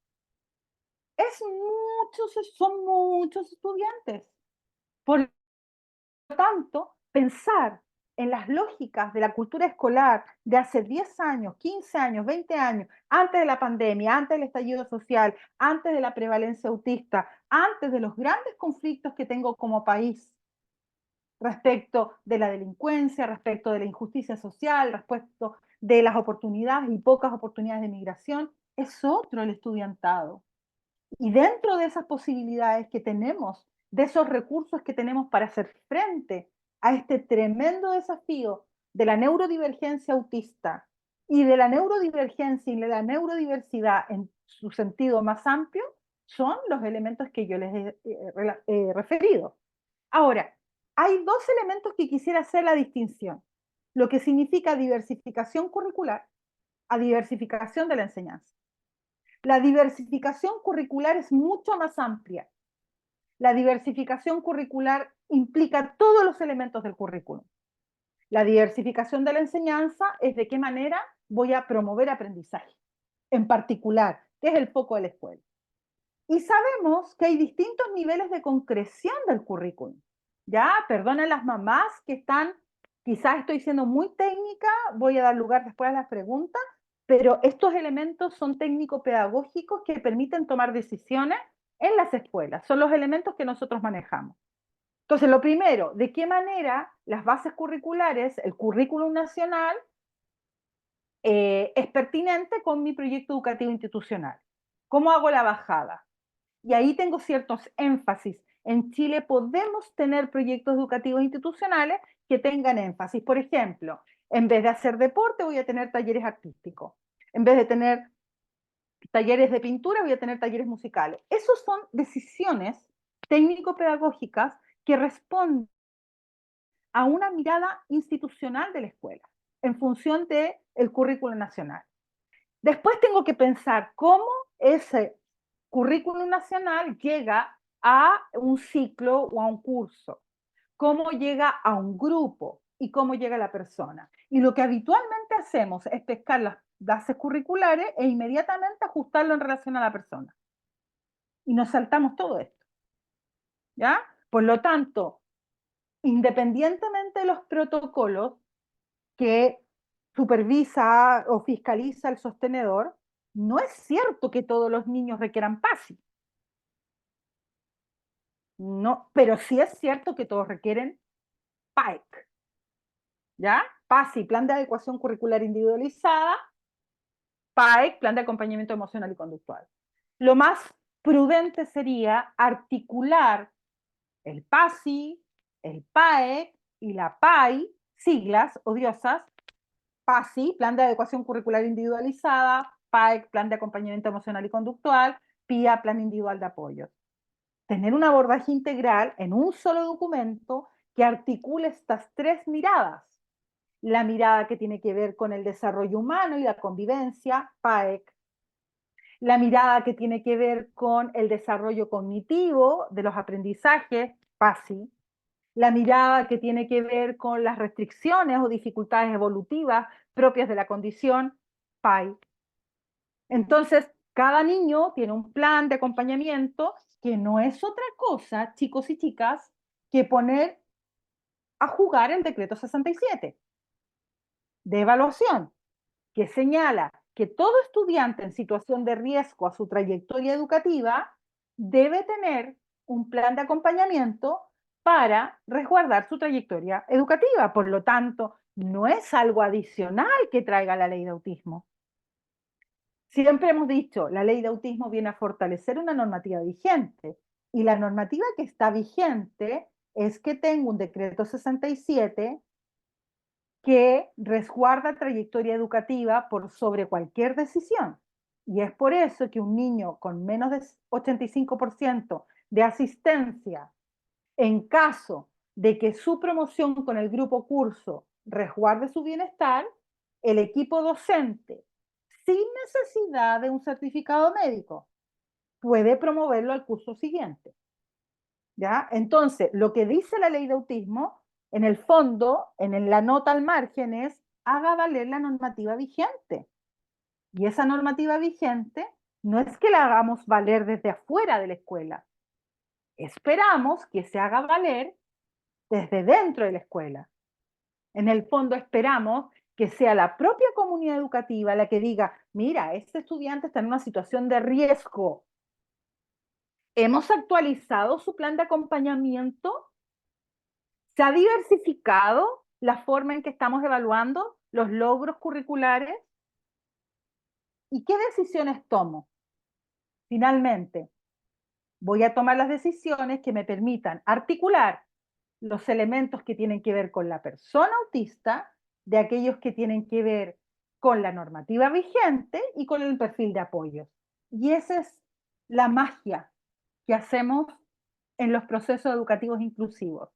Son muchos estudiantes. Por lo tanto, pensar en las lógicas de la cultura escolar de hace 10 años, 15 años, 20 años, antes de la pandemia, antes del estallido social, antes de la prevalencia autista, antes de los grandes conflictos que tengo como país respecto de la delincuencia, respecto de la injusticia social, respecto de las oportunidades y pocas oportunidades de migración, es otro el estudiantado. Y dentro de esas posibilidades que tenemos, de esos recursos que tenemos para hacer frente a este tremendo desafío de la neurodivergencia autista y de la neurodivergencia y de la neurodiversidad en su sentido más amplio, son los elementos que yo les he referido. Ahora, hay dos elementos que quisiera hacer la distinción, lo que significa diversificación curricular a diversificación de la enseñanza. La diversificación curricular es mucho más amplia. La diversificación curricular implica todos los elementos del currículum. La diversificación de la enseñanza es de qué manera voy a promover aprendizaje, en particular, que es el foco de la escuela. Y sabemos que hay distintos niveles de concreción del currículum. Ya, perdonen las mamás que están, quizás estoy siendo muy técnica, voy a dar lugar después a las preguntas, pero estos elementos son técnico-pedagógicos que permiten tomar decisiones en las escuelas. Son los elementos que nosotros manejamos. Entonces, lo primero, ¿de qué manera las bases curriculares, el currículum nacional, es pertinente con mi proyecto educativo institucional? ¿Cómo hago la bajada? Y ahí tengo ciertos énfasis. En Chile podemos tener proyectos educativos institucionales que tengan énfasis. Por ejemplo, en vez de hacer deporte, voy a tener talleres artísticos. En vez de tener talleres de pintura, voy a tener talleres musicales. Esas son decisiones técnico-pedagógicas que responden a una mirada institucional de la escuela en función del currículo nacional. Después tengo que pensar cómo ese currículum nacional llega a un ciclo o a un curso, cómo llega a un grupo y cómo llega a la persona. Y lo que habitualmente hacemos es pescar las bases curriculares e inmediatamente ajustarlo en relación a la persona. Y nos saltamos todo esto. ¿Ya? Por lo tanto, independientemente de los protocolos que supervisa o fiscaliza el sostenedor, no es cierto que todos los niños requieran PASI. No, pero sí es cierto que todos requieren PAEC. ¿Ya? PASI, Plan de Adecuación Curricular Individualizada, PAEC, Plan de Acompañamiento Emocional y Conductual. Lo más prudente sería articular el PASI, el PAEC y la PAI, siglas odiosas, PASI, Plan de Adecuación Curricular Individualizada, PAEC, Plan de Acompañamiento Emocional y Conductual, PIA, Plan Individual de Apoyo. Tener un abordaje integral en un solo documento que articule estas tres miradas. La mirada que tiene que ver con el desarrollo humano y la convivencia, PAEC. La mirada que tiene que ver con el desarrollo cognitivo de los aprendizajes, PASI. La mirada que tiene que ver con las restricciones o dificultades evolutivas propias de la condición, PAI. Entonces, cada niño tiene un plan de acompañamiento que no es otra cosa, chicos y chicas, que poner a jugar el decreto 67 de evaluación, que señala que todo estudiante en situación de riesgo a su trayectoria educativa debe tener un plan de acompañamiento para resguardar su trayectoria educativa. Por lo tanto, no es algo adicional que traiga la ley de autismo. Siempre hemos dicho, la ley de autismo viene a fortalecer una normativa vigente, y la normativa que está vigente es que tengo un decreto 67 que resguarda trayectoria educativa por sobre cualquier decisión. Y es por eso que un niño con menos de 85% de asistencia, en caso de que su promoción con el grupo curso resguarde su bienestar, el equipo docente, sin necesidad de un certificado médico, puede promoverlo al curso siguiente. ¿Ya? Entonces, lo que dice la ley de autismo, en el fondo, en la nota al margen, es haga valer la normativa vigente. Y esa normativa vigente no es que la hagamos valer desde afuera de la escuela. Esperamos que se haga valer desde dentro de la escuela. En el fondo esperamos que sea la propia comunidad educativa la que diga, mira, este estudiante está en una situación de riesgo. ¿Hemos actualizado su plan de acompañamiento? ¿Se ha diversificado la forma en que estamos evaluando los logros curriculares? ¿Y qué decisiones tomo? Finalmente, voy a tomar las decisiones que me permitan articular los elementos que tienen que ver con la persona autista de aquellos que tienen que ver con la normativa vigente y con el perfil de apoyos. Y esa es la magia que hacemos en los procesos educativos inclusivos.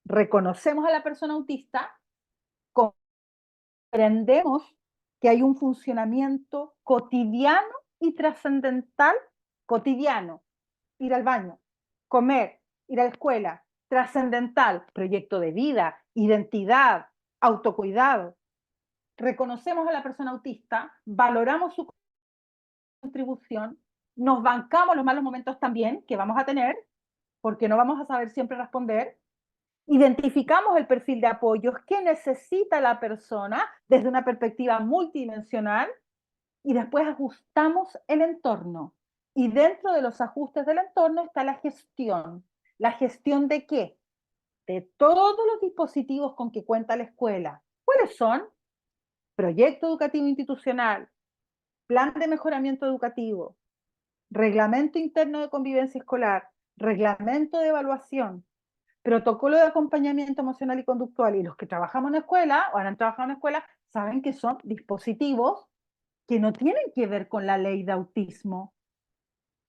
Reconocemos a la persona autista, comprendemos que hay un funcionamiento cotidiano y trascendental, cotidiano, ir al baño, comer, ir a la escuela, trascendental, proyecto de vida, identidad, autocuidado. Reconocemos a la persona autista, valoramos su contribución, nos bancamos los malos momentos también que vamos a tener, porque no vamos a saber siempre responder, identificamos el perfil de apoyos que necesita la persona desde una perspectiva multidimensional y después ajustamos el entorno. Y dentro de los ajustes del entorno está la gestión. ¿La gestión de qué? De todos los dispositivos con que cuenta la escuela. ¿Cuáles son? Proyecto educativo institucional, plan de mejoramiento educativo, reglamento interno de convivencia escolar, reglamento de evaluación, protocolo de acompañamiento emocional y conductual. Y los que trabajamos en escuela o han trabajado en escuela saben que son dispositivos que no tienen que ver con la ley de autismo.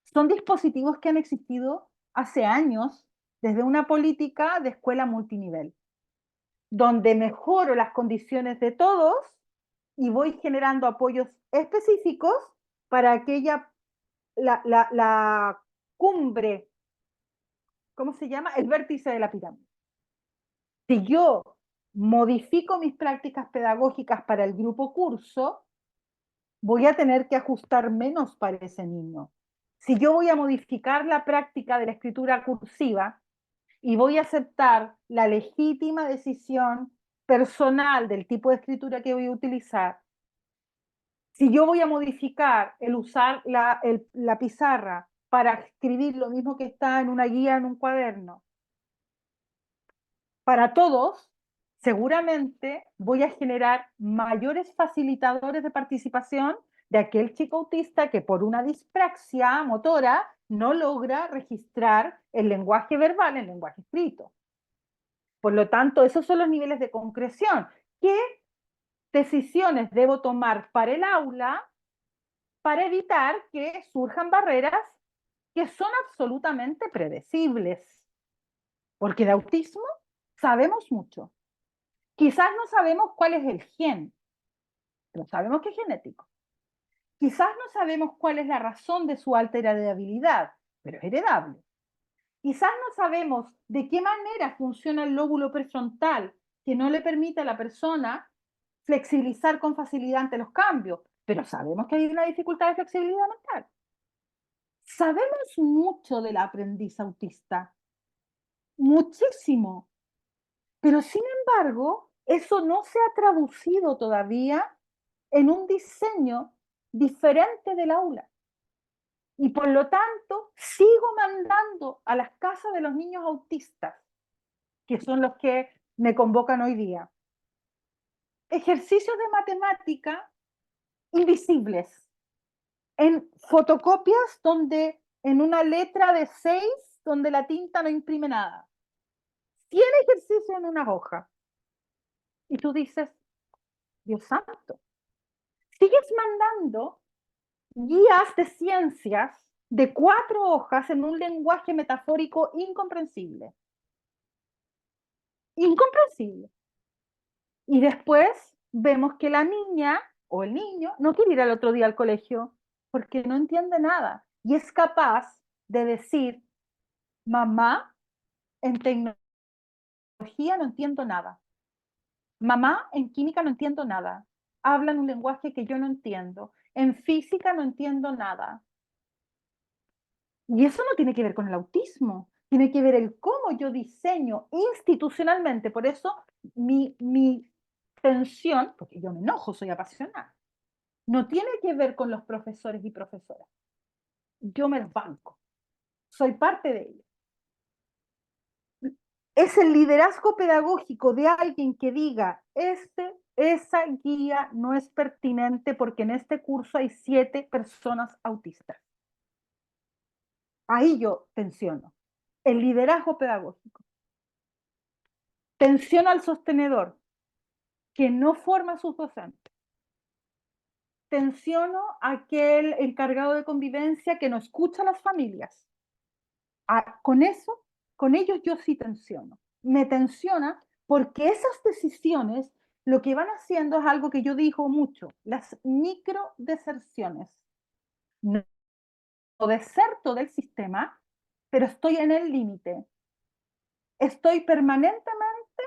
Son dispositivos que han existido hace años desde una política de escuela multinivel, donde mejoro las condiciones de todos y voy generando apoyos específicos para aquella, la cumbre, ¿cómo se llama? El vértice de la pirámide. Si yo modifico mis prácticas pedagógicas para el grupo curso, voy a tener que ajustar menos para ese niño. Si yo voy a modificar la práctica de la escritura cursiva y voy a aceptar la legítima decisión personal del tipo de escritura que voy a utilizar, si yo voy a modificar el usar la pizarra para escribir lo mismo que está en una guía, en un cuaderno, para todos, seguramente voy a generar mayores facilitadores de participación de aquel chico autista que por una dispraxia motora no logra registrar el lenguaje verbal en el lenguaje escrito. Por lo tanto, esos son los niveles de concreción. ¿Qué decisiones debo tomar para el aula para evitar que surjan barreras que son absolutamente predecibles? Porque de autismo sabemos mucho. Quizás no sabemos cuál es el gen, pero sabemos que es genético. Quizás no sabemos cuál es la razón de su alta heredabilidad, pero es heredable. Quizás no sabemos de qué manera funciona el lóbulo prefrontal que no le permite a la persona flexibilizar con facilidad ante los cambios, pero sabemos que hay una dificultad de flexibilidad mental. Sabemos mucho del aprendiz autista, muchísimo, pero sin embargo, eso no se ha traducido todavía en un diseño diferente del aula. Y por lo tanto, sigo mandando a las casas de los niños autistas, que son los que me convocan hoy día, ejercicios de matemática invisibles, en fotocopias donde en una letra de 6, donde la tinta no imprime nada. 100 ejercicios en una hoja. Y tú dices, Dios santo, sigues mandando guías de ciencias de 4 hojas en un lenguaje metafórico incomprensible. Incomprensible. Y después vemos que la niña o el niño no quiere ir al otro día al colegio porque no entiende nada. Y es capaz de decir, mamá, en tecnología no entiendo nada. Mamá, en química no entiendo nada. Hablan un lenguaje que yo no entiendo. En física no entiendo nada. Y eso no tiene que ver con el autismo, tiene que ver el cómo yo diseño institucionalmente. Por eso mi tensión, porque yo me enojo, soy apasionada, no tiene que ver con los profesores y profesoras. Yo me los banco, soy parte de ellos. Es el liderazgo pedagógico de alguien que diga, esa guía no es pertinente porque en este curso hay 7 personas autistas. Ahí yo tensiono. El liderazgo pedagógico. Tensiono al sostenedor, que no forma a sus docentes. Tensiono a aquel encargado de convivencia que no escucha a las familias. Con eso, con ellos yo sí tensiono. Me tensiona porque esas decisiones lo que van haciendo es algo que yo digo mucho, las microdeserciones. No deserto del sistema, pero estoy en el límite. Estoy permanentemente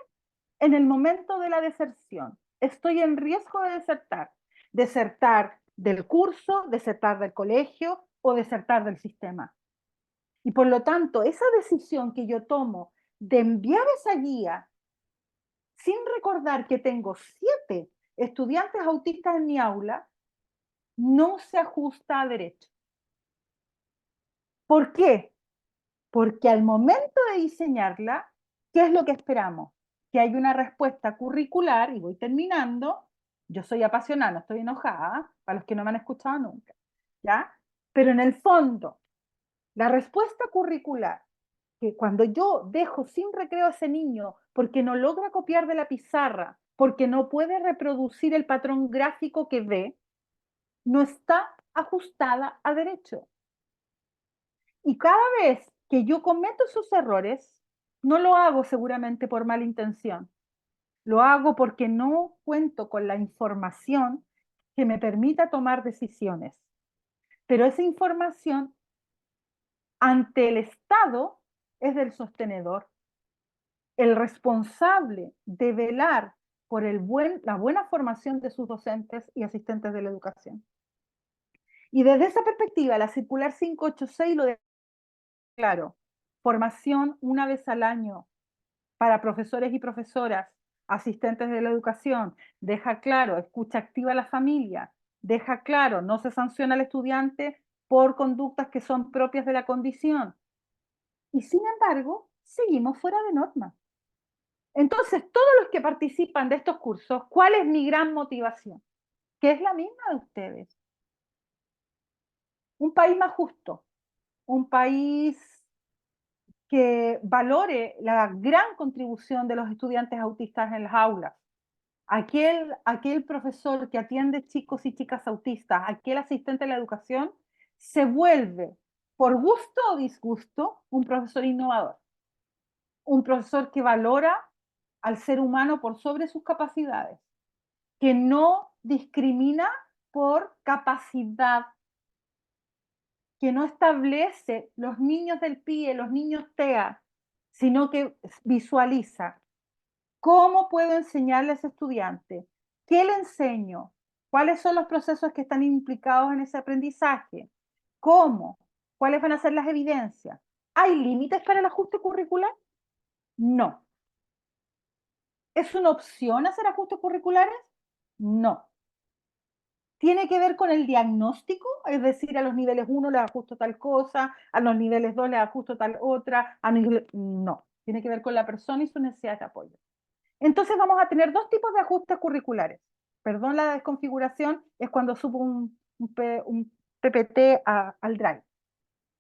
en el momento de la deserción. Estoy en riesgo de desertar. Desertar del curso, desertar del colegio o desertar del sistema. Y por lo tanto, esa decisión que yo tomo de enviar esa guía sin recordar que tengo 7 estudiantes autistas en mi aula, no se ajusta a derecho. ¿Por qué? Porque al momento de diseñarla, ¿qué es lo que esperamos? Que haya una respuesta curricular, y voy terminando, yo soy apasionada, no estoy enojada, para los que no me han escuchado nunca, ¿ya? Pero en el fondo, la respuesta curricular, que cuando yo dejo sin recreo a ese niño porque no logra copiar de la pizarra, porque no puede reproducir el patrón gráfico que ve, no está ajustada a derecho. Y cada vez que yo cometo esos errores, no lo hago seguramente por mala intención, lo hago porque no cuento con la información que me permita tomar decisiones. Pero esa información ante el Estado es del sostenedor, el responsable de velar por la buena formación de sus docentes y asistentes de la educación. Y desde esa perspectiva, la circular 586 lo deja claro, formación una vez al año para profesores y profesoras, asistentes de la educación, deja claro, escucha activa a la familia, deja claro, no se sanciona al estudiante por conductas que son propias de la condición. Y sin embargo, seguimos fuera de norma. Entonces, todos los que participan de estos cursos, ¿cuál es mi gran motivación? Que es la misma de ustedes. Un país más justo, un país que valore la gran contribución de los estudiantes autistas en las aulas. Aquel profesor que atiende chicos y chicas autistas, aquel asistente de la educación, se vuelve, por gusto o disgusto, un profesor innovador. Un profesor que valora al ser humano por sobre sus capacidades, que no discrimina por capacidad, que no establece los niños del PIE, los niños TEA, sino que visualiza cómo puedo enseñarle a ese estudiante, qué le enseño, cuáles son los procesos que están implicados en ese aprendizaje, cómo, cuáles van a ser las evidencias. ¿Hay límites para el ajuste curricular? No. ¿Es una opción hacer ajustes curriculares? No. ¿Tiene que ver con el diagnóstico? Es decir, a los niveles 1 les ajusto tal cosa, a los niveles 2 les ajusto tal otra, no. Tiene que ver con la persona y su necesidad de apoyo. Entonces vamos a tener 2 tipos de ajustes curriculares. Perdón la desconfiguración, es cuando subo un PPT al Drive.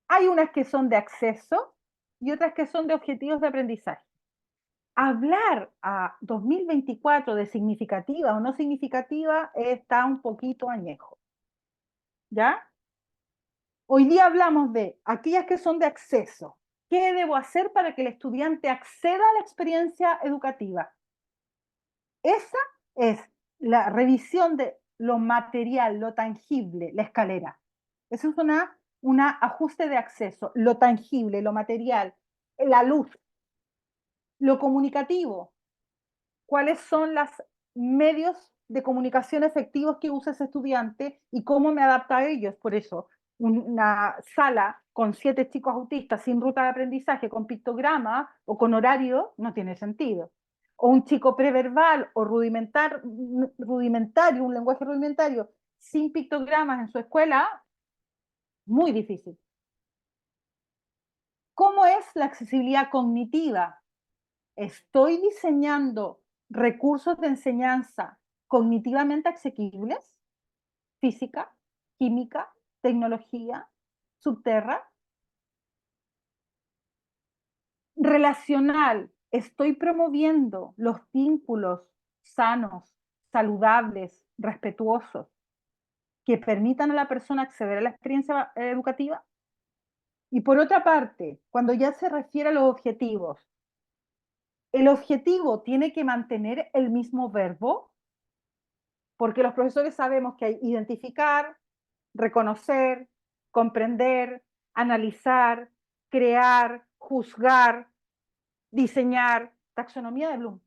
Hay unas que son de acceso y otras que son de objetivos de aprendizaje. hablar a 2024 de significativa o no significativa está un poquito añejo, ¿ya? Hoy día hablamos de aquellas que son de acceso. ¿Qué debo hacer para que el estudiante acceda a la experiencia educativa? Esa es la revisión de lo material, lo tangible, la escalera. Eso es un ajuste de acceso, lo tangible, lo material, la luz, lo comunicativo, cuáles son los medios de comunicación efectivos que usa ese estudiante y cómo me adapto a ellos. Por eso, una sala con 7 chicos autistas sin ruta de aprendizaje, con pictograma o con horario, no tiene sentido. O un chico preverbal o rudimentario, un lenguaje rudimentario, sin pictogramas en su escuela, muy difícil. ¿Cómo es la accesibilidad cognitiva? ¿Estoy diseñando recursos de enseñanza cognitivamente asequibles? Física, química, tecnología, subterra. Relacional, estoy promoviendo los vínculos sanos, saludables, respetuosos, que permitan a la persona acceder a la experiencia educativa. Y por otra parte, cuando ya se refiere a los objetivos, ¿el objetivo tiene que mantener el mismo verbo? Porque los profesores sabemos que hay identificar, reconocer, comprender, analizar, crear, juzgar, diseñar, taxonomía de Bloom.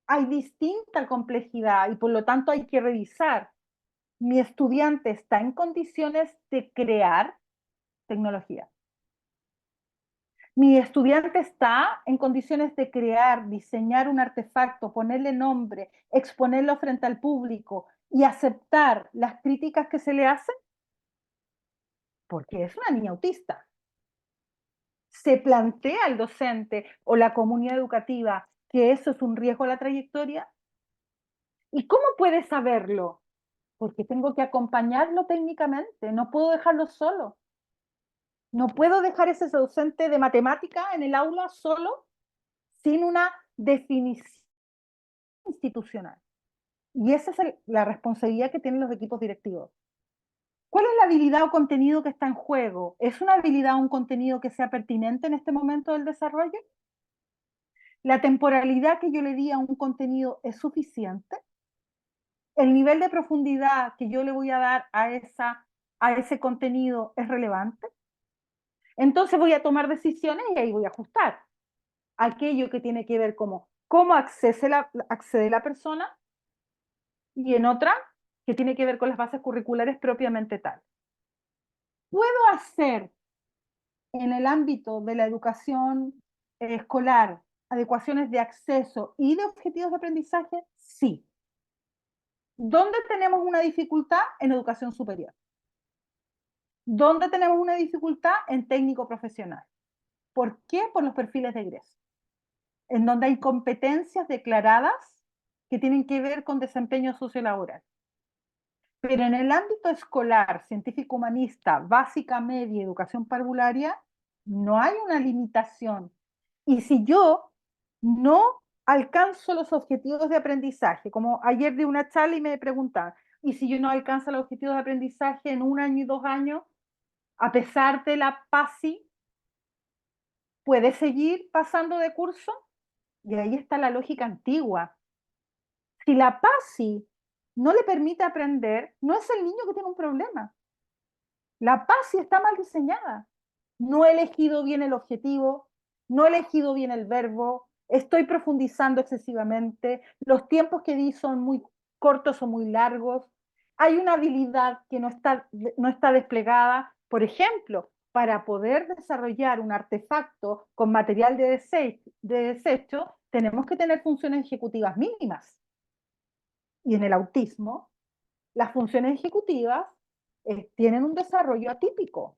Hay distinta complejidad y por lo tanto hay que revisar. ¿Mi estudiante está en condiciones de crear tecnología? ¿Mi estudiante está en condiciones de crear, diseñar un artefacto, ponerle nombre, exponerlo frente al público y aceptar las críticas que se le hacen? Porque es una niña autista. ¿Se plantea el docente o la comunidad educativa que eso es un riesgo a la trayectoria? ¿Y cómo puede saberlo? Porque tengo que acompañarlo técnicamente, no puedo dejarlo solo. No puedo dejar ese docente de matemática en el aula solo sin una definición institucional. Y esa es la responsabilidad que tienen los equipos directivos. ¿Cuál es la habilidad o contenido que está en juego? ¿Es una habilidad o un contenido que sea pertinente en este momento del desarrollo? ¿La temporalidad que yo le di a un contenido es suficiente? ¿El nivel de profundidad que yo le voy a dar a ese contenido es relevante? Entonces voy a tomar decisiones y ahí voy a ajustar aquello que tiene que ver como cómo accede la persona y en otra que tiene que ver con las bases curriculares propiamente tal. ¿Puedo hacer en el ámbito de la educación escolar adecuaciones de acceso y de objetivos de aprendizaje? Sí. ¿Dónde tenemos una dificultad? En educación superior. ¿Dónde tenemos una dificultad? En técnico profesional. ¿Por qué? Por los perfiles de egreso, en donde hay competencias declaradas que tienen que ver con desempeño sociolaboral. Pero en el ámbito escolar, científico humanista, básica, media y educación parvularia, no hay una limitación. Y si yo no alcanzo los objetivos de aprendizaje, como ayer di una charla y me preguntaban, ¿y si yo no alcanzo los objetivos de aprendizaje en 1 año y 2 años, a pesar de la PASI, puede seguir pasando de curso? Y ahí está la lógica antigua. Si la PASI no le permite aprender, no es el niño que tiene un problema. La PASI está mal diseñada. No he elegido bien el objetivo, no he elegido bien el verbo, estoy profundizando excesivamente, los tiempos que di son muy cortos o muy largos, hay una habilidad que no está desplegada. Por ejemplo, para poder desarrollar un artefacto con material de desecho, tenemos que tener funciones ejecutivas mínimas. Y en el autismo, las funciones ejecutivas tienen un desarrollo atípico.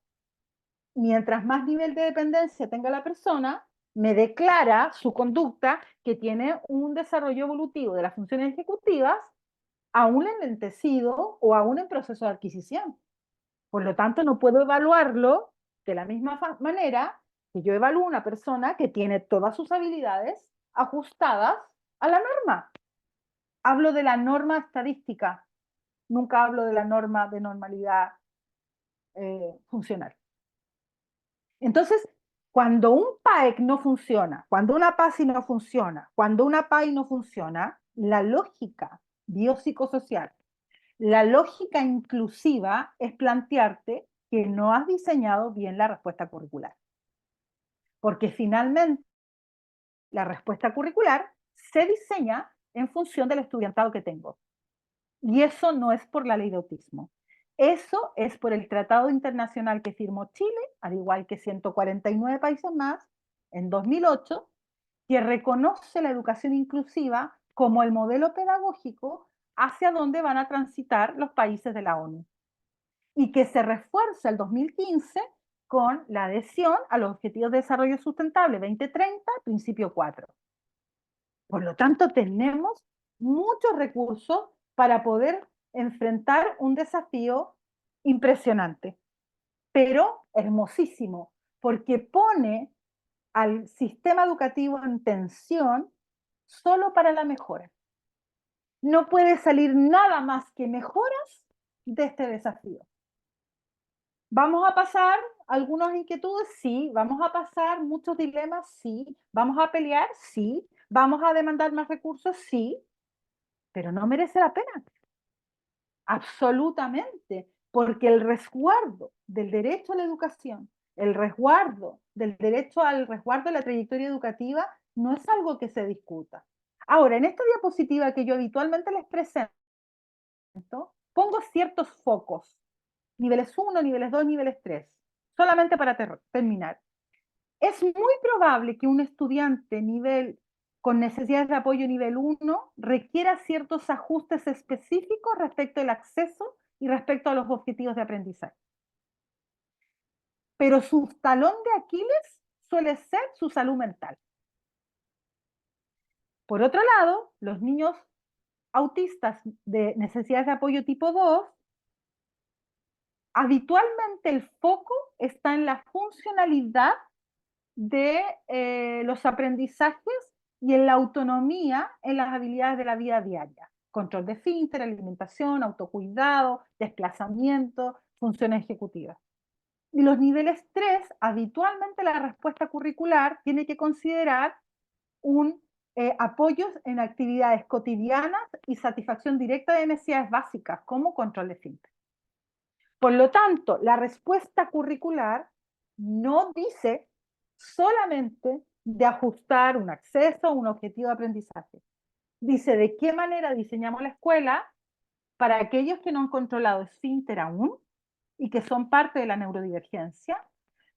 Mientras más nivel de dependencia tenga la persona, me declara su conducta que tiene un desarrollo evolutivo de las funciones ejecutivas aún enlentecido o aún en proceso de adquisición. Por lo tanto, no puedo evaluarlo de la misma manera que yo evalúo una persona que tiene todas sus habilidades ajustadas a la norma. Hablo de la norma estadística, nunca hablo de la norma de normalidad funcional. Entonces, cuando un PAEC no funciona, cuando una PASI no funciona, cuando una PAI no funciona, la lógica biopsicosocial, la lógica inclusiva es plantearte que no has diseñado bien la respuesta curricular. Porque finalmente la respuesta curricular se diseña en función del estudiantado que tengo. Y eso no es por la ley de autismo. Eso es por el tratado internacional que firmó Chile, al igual que 149 países más, en 2008, que reconoce la educación inclusiva como el modelo pedagógico hacia donde van a transitar los países de la ONU. Y que se refuerza el 2015 con la adhesión a los Objetivos de Desarrollo Sustentable 2030, principio 4. Por lo tanto, tenemos muchos recursos para poder enfrentar un desafío impresionante, pero hermosísimo, porque pone al sistema educativo en tensión solo para la mejora. No puede salir nada más que mejoras de este desafío. ¿Vamos a pasar algunas inquietudes? Sí. ¿Vamos a pasar muchos dilemas? Sí. ¿Vamos a pelear? Sí. ¿Vamos a demandar más recursos? Sí. Pero no merece la pena. Absolutamente. Porque el resguardo del derecho a la educación, el resguardo del derecho al resguardo de la trayectoria educativa, no es algo que se discuta. Ahora, en esta diapositiva que yo habitualmente les presento, pongo ciertos focos. Niveles 1, niveles 2, niveles 3. Solamente para terminar. Es muy probable que un estudiante con necesidades de apoyo nivel 1 requiera ciertos ajustes específicos respecto al acceso y respecto a los objetivos de aprendizaje. Pero su talón de Aquiles suele ser su salud mental. Por otro lado, los niños autistas de necesidades de apoyo tipo 2, habitualmente el foco está en la funcionalidad de los aprendizajes y en la autonomía en las habilidades de la vida diaria. Control de esfínter, alimentación, autocuidado, desplazamiento, funciones ejecutivas. Y los niveles 3, habitualmente la respuesta curricular tiene que considerar apoyos en actividades cotidianas y satisfacción directa de necesidades básicas, como control de esfínter. Por lo tanto, la respuesta curricular no dice solamente de ajustar un acceso a un objetivo de aprendizaje. Dice de qué manera diseñamos la escuela para aquellos que no han controlado esfínter aún y que son parte de la neurodivergencia,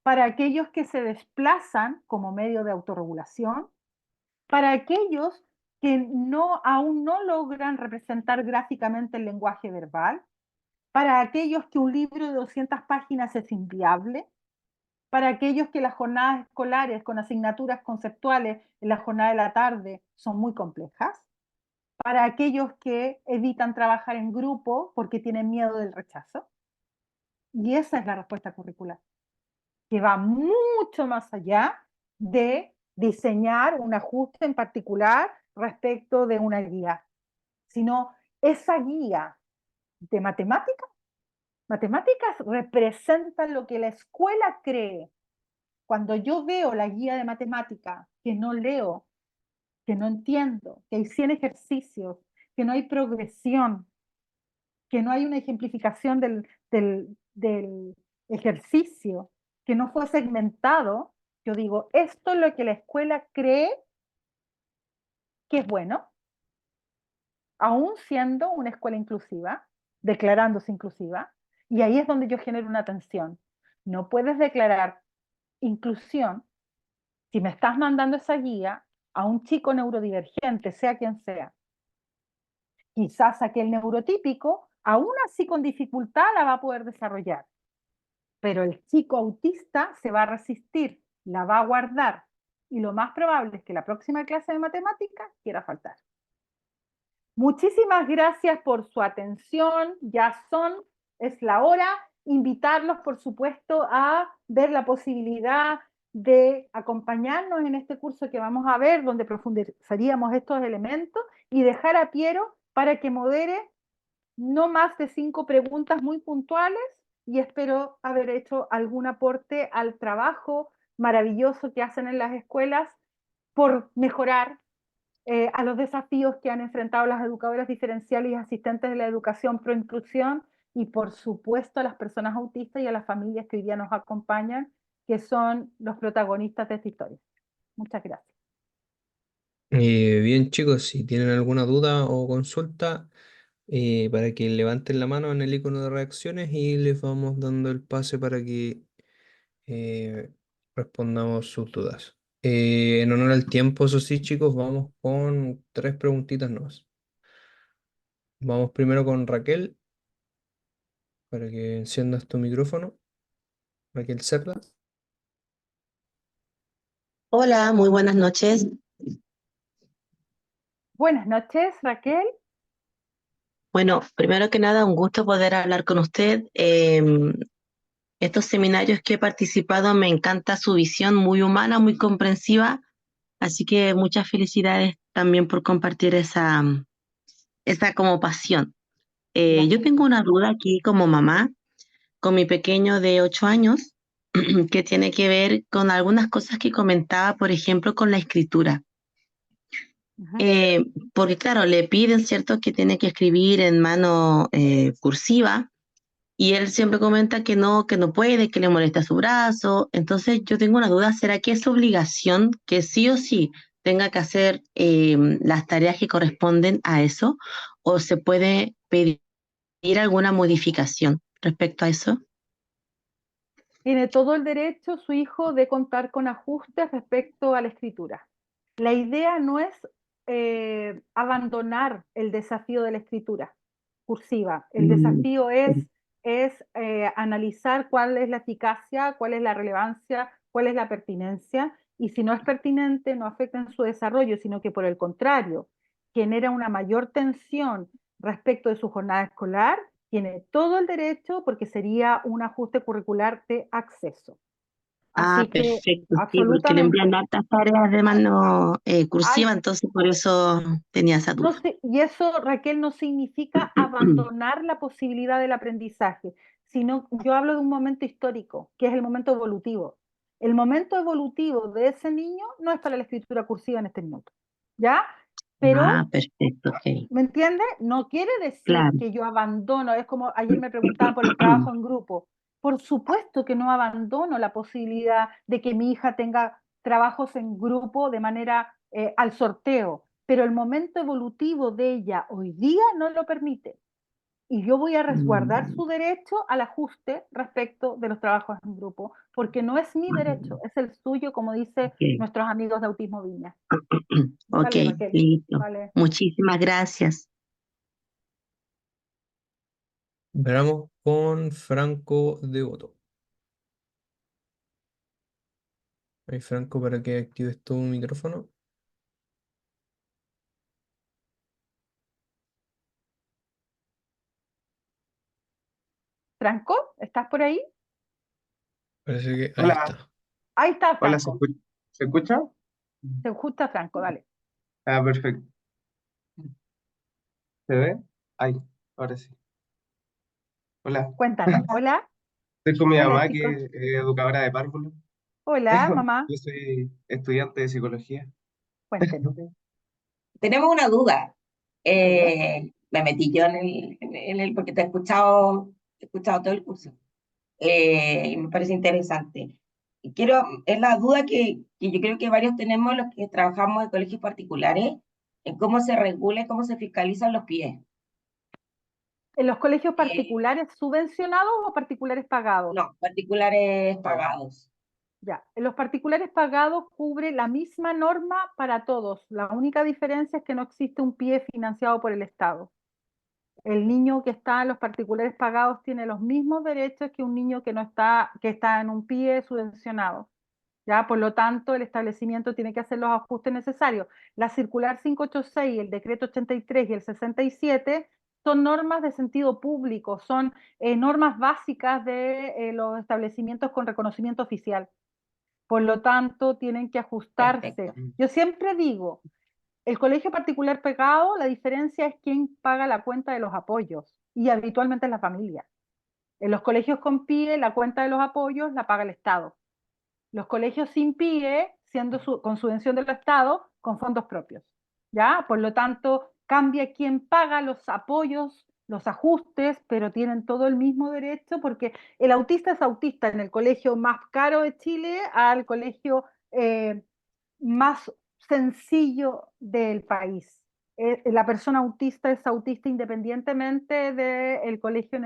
para aquellos que se desplazan como medio de autorregulación, para aquellos que aún no logran representar gráficamente el lenguaje verbal, para aquellos que un libro de 200 páginas es inviable, para aquellos que las jornadas escolares con asignaturas conceptuales en la jornada de la tarde son muy complejas, para aquellos que evitan trabajar en grupo porque tienen miedo del rechazo. Y esa es la respuesta curricular, que va mucho más allá de diseñar un ajuste en particular respecto de una guía, sino esa guía de matemáticas. Matemáticas representa lo que la escuela cree. Cuando yo veo la guía de matemática que no leo, que no entiendo, que hay 100 ejercicios, que no hay progresión, que no hay una ejemplificación del ejercicio, que no fue segmentado, yo digo, esto es lo que la escuela cree que es bueno, aún siendo una escuela inclusiva, declarándose inclusiva, y ahí es donde yo genero una tensión. No puedes declarar inclusión si me estás mandando esa guía a un chico neurodivergente, sea quien sea. Quizás aquel neurotípico, aún así con dificultad, la va a poder desarrollar, pero el chico autista se va a resistir, la va a guardar, y lo más probable es que la próxima clase de matemáticas quiera faltar. Muchísimas gracias por su atención, es la hora. Invitarlos, por supuesto, a ver la posibilidad de acompañarnos en este curso que vamos a ver, donde profundizaríamos estos elementos, y dejar a Piero para que modere no más de 5 preguntas muy puntuales, y espero haber hecho algún aporte al trabajo maravilloso que hacen en las escuelas por mejorar a los desafíos que han enfrentado las educadoras diferenciales y asistentes de la educación pro inclusión, y por supuesto a las personas autistas y a las familias que hoy día nos acompañan, que son los protagonistas de esta historia. Muchas gracias. Bien, chicos, si tienen alguna duda o consulta, para que levanten la mano en el icono de reacciones y les vamos dando el pase para que eh, respondamos sus dudas. En honor al tiempo, eso sí, chicos, vamos con tres preguntitas más. Vamos primero con Raquel, para que enciendas tu micrófono. Raquel Cerda. Hola, muy buenas noches. Buenas noches, Raquel. Bueno, primero que nada, un gusto poder hablar con usted. Estos seminarios que he participado me encanta su visión muy humana, muy comprensiva, así que muchas felicidades también por compartir esa como pasión. Yo Gracias. tengo una duda aquí como mamá con mi pequeño de 8 años que tiene que ver con algunas cosas que comentaba, por ejemplo, con la escritura. Ujú. Eh, Porque claro, le piden, ¿cierto?, que tiene que escribir en mano cursiva y él siempre comenta que no puede, que le molesta su brazo. Entonces yo tengo una duda, ¿será que es obligación que sí o sí tenga que hacer las tareas que corresponden a eso? ¿O se puede pedir alguna modificación respecto a eso? Tiene todo el derecho su hijo de contar con ajustes respecto a la escritura. La idea no es abandonar el desafío de la escritura cursiva. El Mm, desafío es analizar cuál es la eficacia, cuál es la relevancia, cuál es la pertinencia, y si no es pertinente, no afecta en su desarrollo, sino que por el contrario, genera una mayor tensión respecto de su jornada escolar. Tiene todo el derecho porque sería un ajuste curricular de acceso. Ah, Así que perfecto, sí, porque le envían absolutamente. hartas tareas de mano Hay, cursiva, entonces por eso tenía esa no duda. y eso, Raquel, no significa abandonar la posibilidad del aprendizaje, sino yo hablo de un momento histórico, que es el momento evolutivo. El momento evolutivo de ese niño no es para la escritura cursiva en este minuto, ¿ya? Ah, Pero perfecto, ok. ¿me entiendes? No quiere decir Claro. que yo abandono, es como ayer me preguntaban por el trabajo en grupo. Por supuesto que no abandono la posibilidad de que mi hija tenga trabajos en grupo de manera al sorteo, pero el momento evolutivo de ella hoy día no lo permite. Y yo voy a resguardar Mm, su derecho al ajuste respecto de los trabajos en grupo, porque no es mi derecho, es el suyo, como dice ok, nuestros amigos de Autismo Viña. ok, Vale, Raquel. listo. Vale. Muchísimas gracias. Veamos con Franco Devoto. Ahí, Franco, para que actives tu micrófono. Franco, ¿estás por ahí? Parece que ahí Hola, está. Ahí está hola, Franco. ¿se escucha? Se ajusta Franco, dale. Ah, perfecto. ¿Se ve? Ay, ahora sí. Hola, Cuéntanos. Hola, estoy con mi hola mamá, chicos. que es educadora de párvulos. Hola, mamá. Yo soy estudiante de psicología. Cuéntenos. Tenemos una duda. A ver. Me metí yo porque he escuchado todo el curso. Y me parece interesante. Es la duda que yo creo que varios tenemos los que trabajamos en colegios particulares, en cómo se regula y cómo se fiscalizan los pies. ¿En los colegios Eh, particulares subvencionados o particulares pagados? no, particulares pagados. Ya, en los particulares pagados cubre la misma norma para todos. La única diferencia es que no existe un pie financiado por el Estado. El niño que está en los particulares pagados tiene los mismos derechos que un niño que está en un pie subvencionado. ¿Ya? Por lo tanto, el establecimiento tiene que hacer los ajustes necesarios. La circular 586, el decreto 83 y el 67 son normas de sentido público, son normas básicas de los establecimientos con reconocimiento oficial. Por lo tanto, tienen que ajustarse. Perfecto. Yo siempre digo, el colegio particular pagado, la diferencia es quién paga la cuenta de los apoyos, y habitualmente es la familia. En los colegios con PIE, la cuenta de los apoyos la paga el Estado. Los colegios sin PIE, con subvención del Estado, con fondos propios. ¿Ya? Por lo tanto, cambia quién paga los apoyos, los ajustes, pero tienen todo el mismo derecho, porque el autista es autista en el colegio más caro de Chile al colegio más sencillo del país. La persona autista es autista independientemente del colegio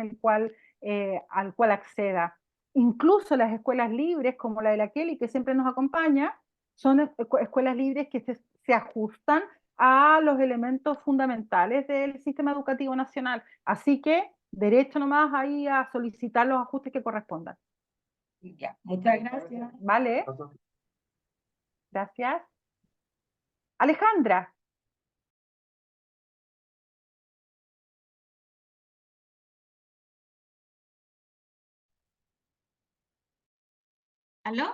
al cual acceda. Incluso las escuelas libres, como la de la Kelly, que siempre nos acompaña, son escuelas libres que se ajustan a los elementos fundamentales del sistema educativo nacional. Así que, derecho nomás ahí a solicitar los ajustes que correspondan. Ya, muchas gracias. ¿Vale? Gracias. Alejandra. ¿Aló?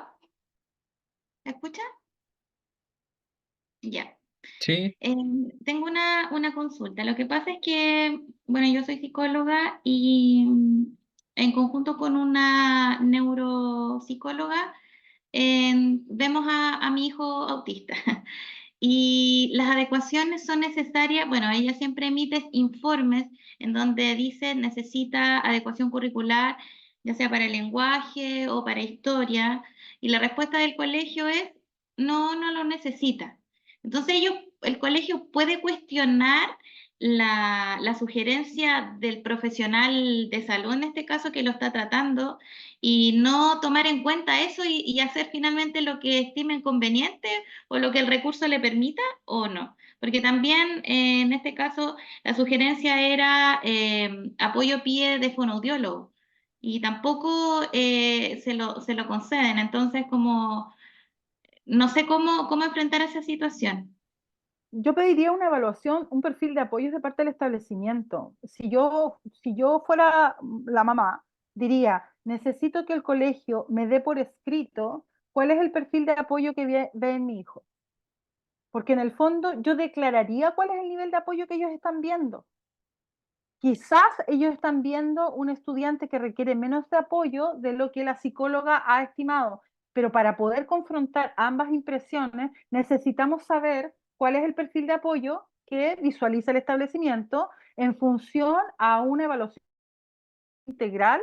¿Me escucha? Ya. Sí, Tengo una consulta. Lo que pasa es que, bueno, yo soy psicóloga y en conjunto con una neuropsicóloga vemos a mi hijo autista. Y las adecuaciones son necesarias, bueno, ella siempre emite informes en donde dice necesita adecuación curricular, ya sea para el lenguaje o para historia, y la respuesta del colegio es no, no lo necesita. Entonces el colegio puede cuestionar la sugerencia del profesional de salud, en este caso, que lo está tratando, y no tomar en cuenta eso y hacer finalmente lo que estimen conveniente o lo que el recurso le permita o no. Porque también en este caso la sugerencia era apoyo PIE de fonoaudiólogo y tampoco se lo conceden. Entonces, como no sé cómo enfrentar esa situación. Yo pediría una evaluación, un perfil de apoyos de parte del establecimiento. Si yo fuera la mamá, diría, necesito que el colegio me dé por escrito cuál es el perfil de apoyo que ve en mi hijo. Porque en el fondo yo declararía cuál es el nivel de apoyo que ellos están viendo. Quizás ellos están viendo un estudiante que requiere menos de apoyo de lo que la psicóloga ha estimado, pero para poder confrontar ambas impresiones necesitamos saber cuál es el perfil de apoyo que visualiza el establecimiento en función a una evaluación integral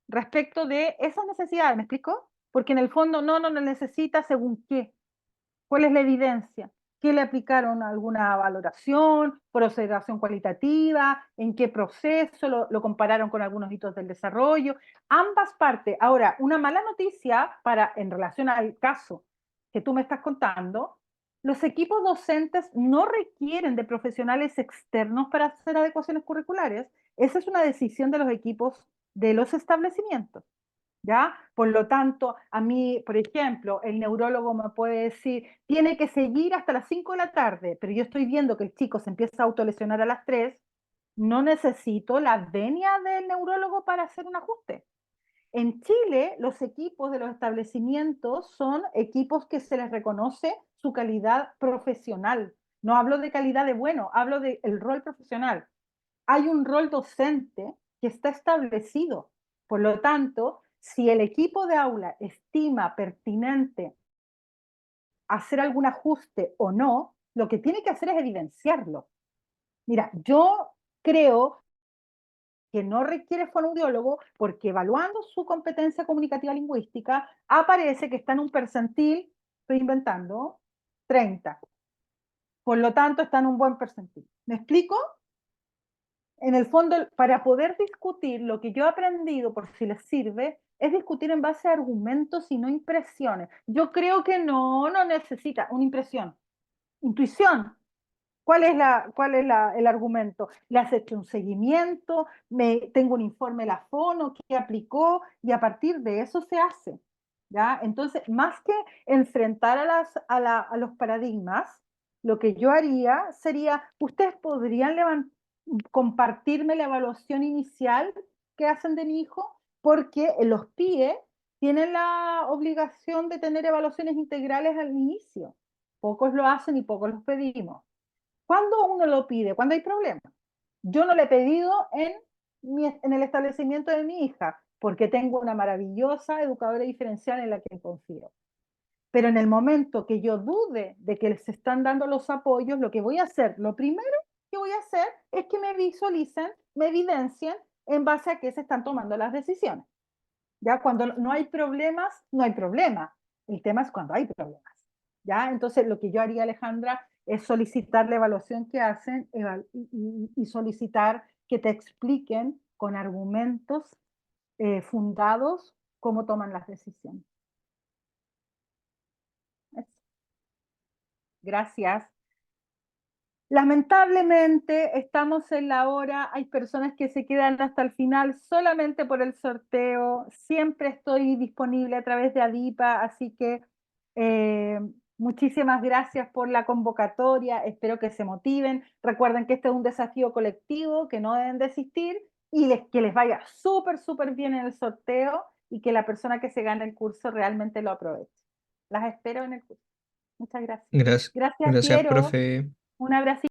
respecto de esas necesidades. ¿Me explico? Porque en el fondo no lo necesita según qué. ¿Cuál es la evidencia? ¿Qué le aplicaron? ¿Alguna valoración, proceduración cualitativa? ¿En qué proceso? ¿Lo compararon con algunos hitos del desarrollo? Ambas partes. Ahora, una mala noticia en relación al caso que tú me estás contando, los equipos docentes no requieren de profesionales externos para hacer adecuaciones curriculares. Esa es una decisión de los equipos de los establecimientos. ¿Ya? Por lo tanto, a mí, por ejemplo, el neurólogo me puede decir, tiene que seguir hasta las 5 de la tarde, pero yo estoy viendo que el chico se empieza a autolesionar a las 3, no necesito la venia del neurólogo para hacer un ajuste. En Chile, los equipos de los establecimientos son equipos que se les reconoce su calidad profesional. No hablo de calidad de bueno, hablo del rol profesional. Hay un rol docente que está establecido. Por lo tanto, si el equipo de aula estima pertinente hacer algún ajuste o no, lo que tiene que hacer es evidenciarlo. Mira, yo creo que no requiere fonoaudiólogo porque evaluando su competencia comunicativa lingüística aparece que está en un percentil, estoy inventando, 30. Por lo tanto, está en un buen percentil. ¿Me explico? En el fondo, para poder discutir, lo que yo he aprendido, por si les sirve, es discutir en base a argumentos y no impresiones. Yo creo que no necesita una impresión. Intuición. ¿Cuál es el argumento? Le has hecho un seguimiento, tengo un informe de la Fono que aplicó y a partir de eso se hace. ¿Ya? Entonces, más que enfrentar a los paradigmas, lo que yo haría sería, ustedes podrían compartirme la evaluación inicial que hacen de mi hijo, porque en los PIE tienen la obligación de tener evaluaciones integrales al inicio. Pocos lo hacen y pocos los pedimos. ¿Cuándo uno lo pide? Cuando hay problemas. Yo no lo he pedido en el establecimiento de mi hija, porque tengo una maravillosa educadora diferencial en la que confío. Pero en el momento que yo dude de que les están dando los apoyos, lo que voy a hacer, lo primero que voy a hacer es que me visualicen, me evidencien en base a qué se están tomando las decisiones. Ya cuando no hay problemas, no hay problema. El tema es cuando hay problemas. ¿Ya? Entonces, lo que yo haría, Alejandra, es solicitar la evaluación que hacen y solicitar que te expliquen con argumentos fundados cómo toman las decisiones. Eso. Gracias. Lamentablemente estamos en la hora, hay personas que se quedan hasta el final solamente por el sorteo. Siempre estoy disponible a través de Adipa, así que muchísimas gracias por la convocatoria, espero que se motiven. Recuerden que este es un desafío colectivo, que no deben desistir y que les vaya súper, súper bien en el sorteo y que la persona que se gane el curso realmente lo aproveche. Las espero en el curso. Muchas gracias. Gracias, Gracias, gracias, Piero. profe. Un abrazo.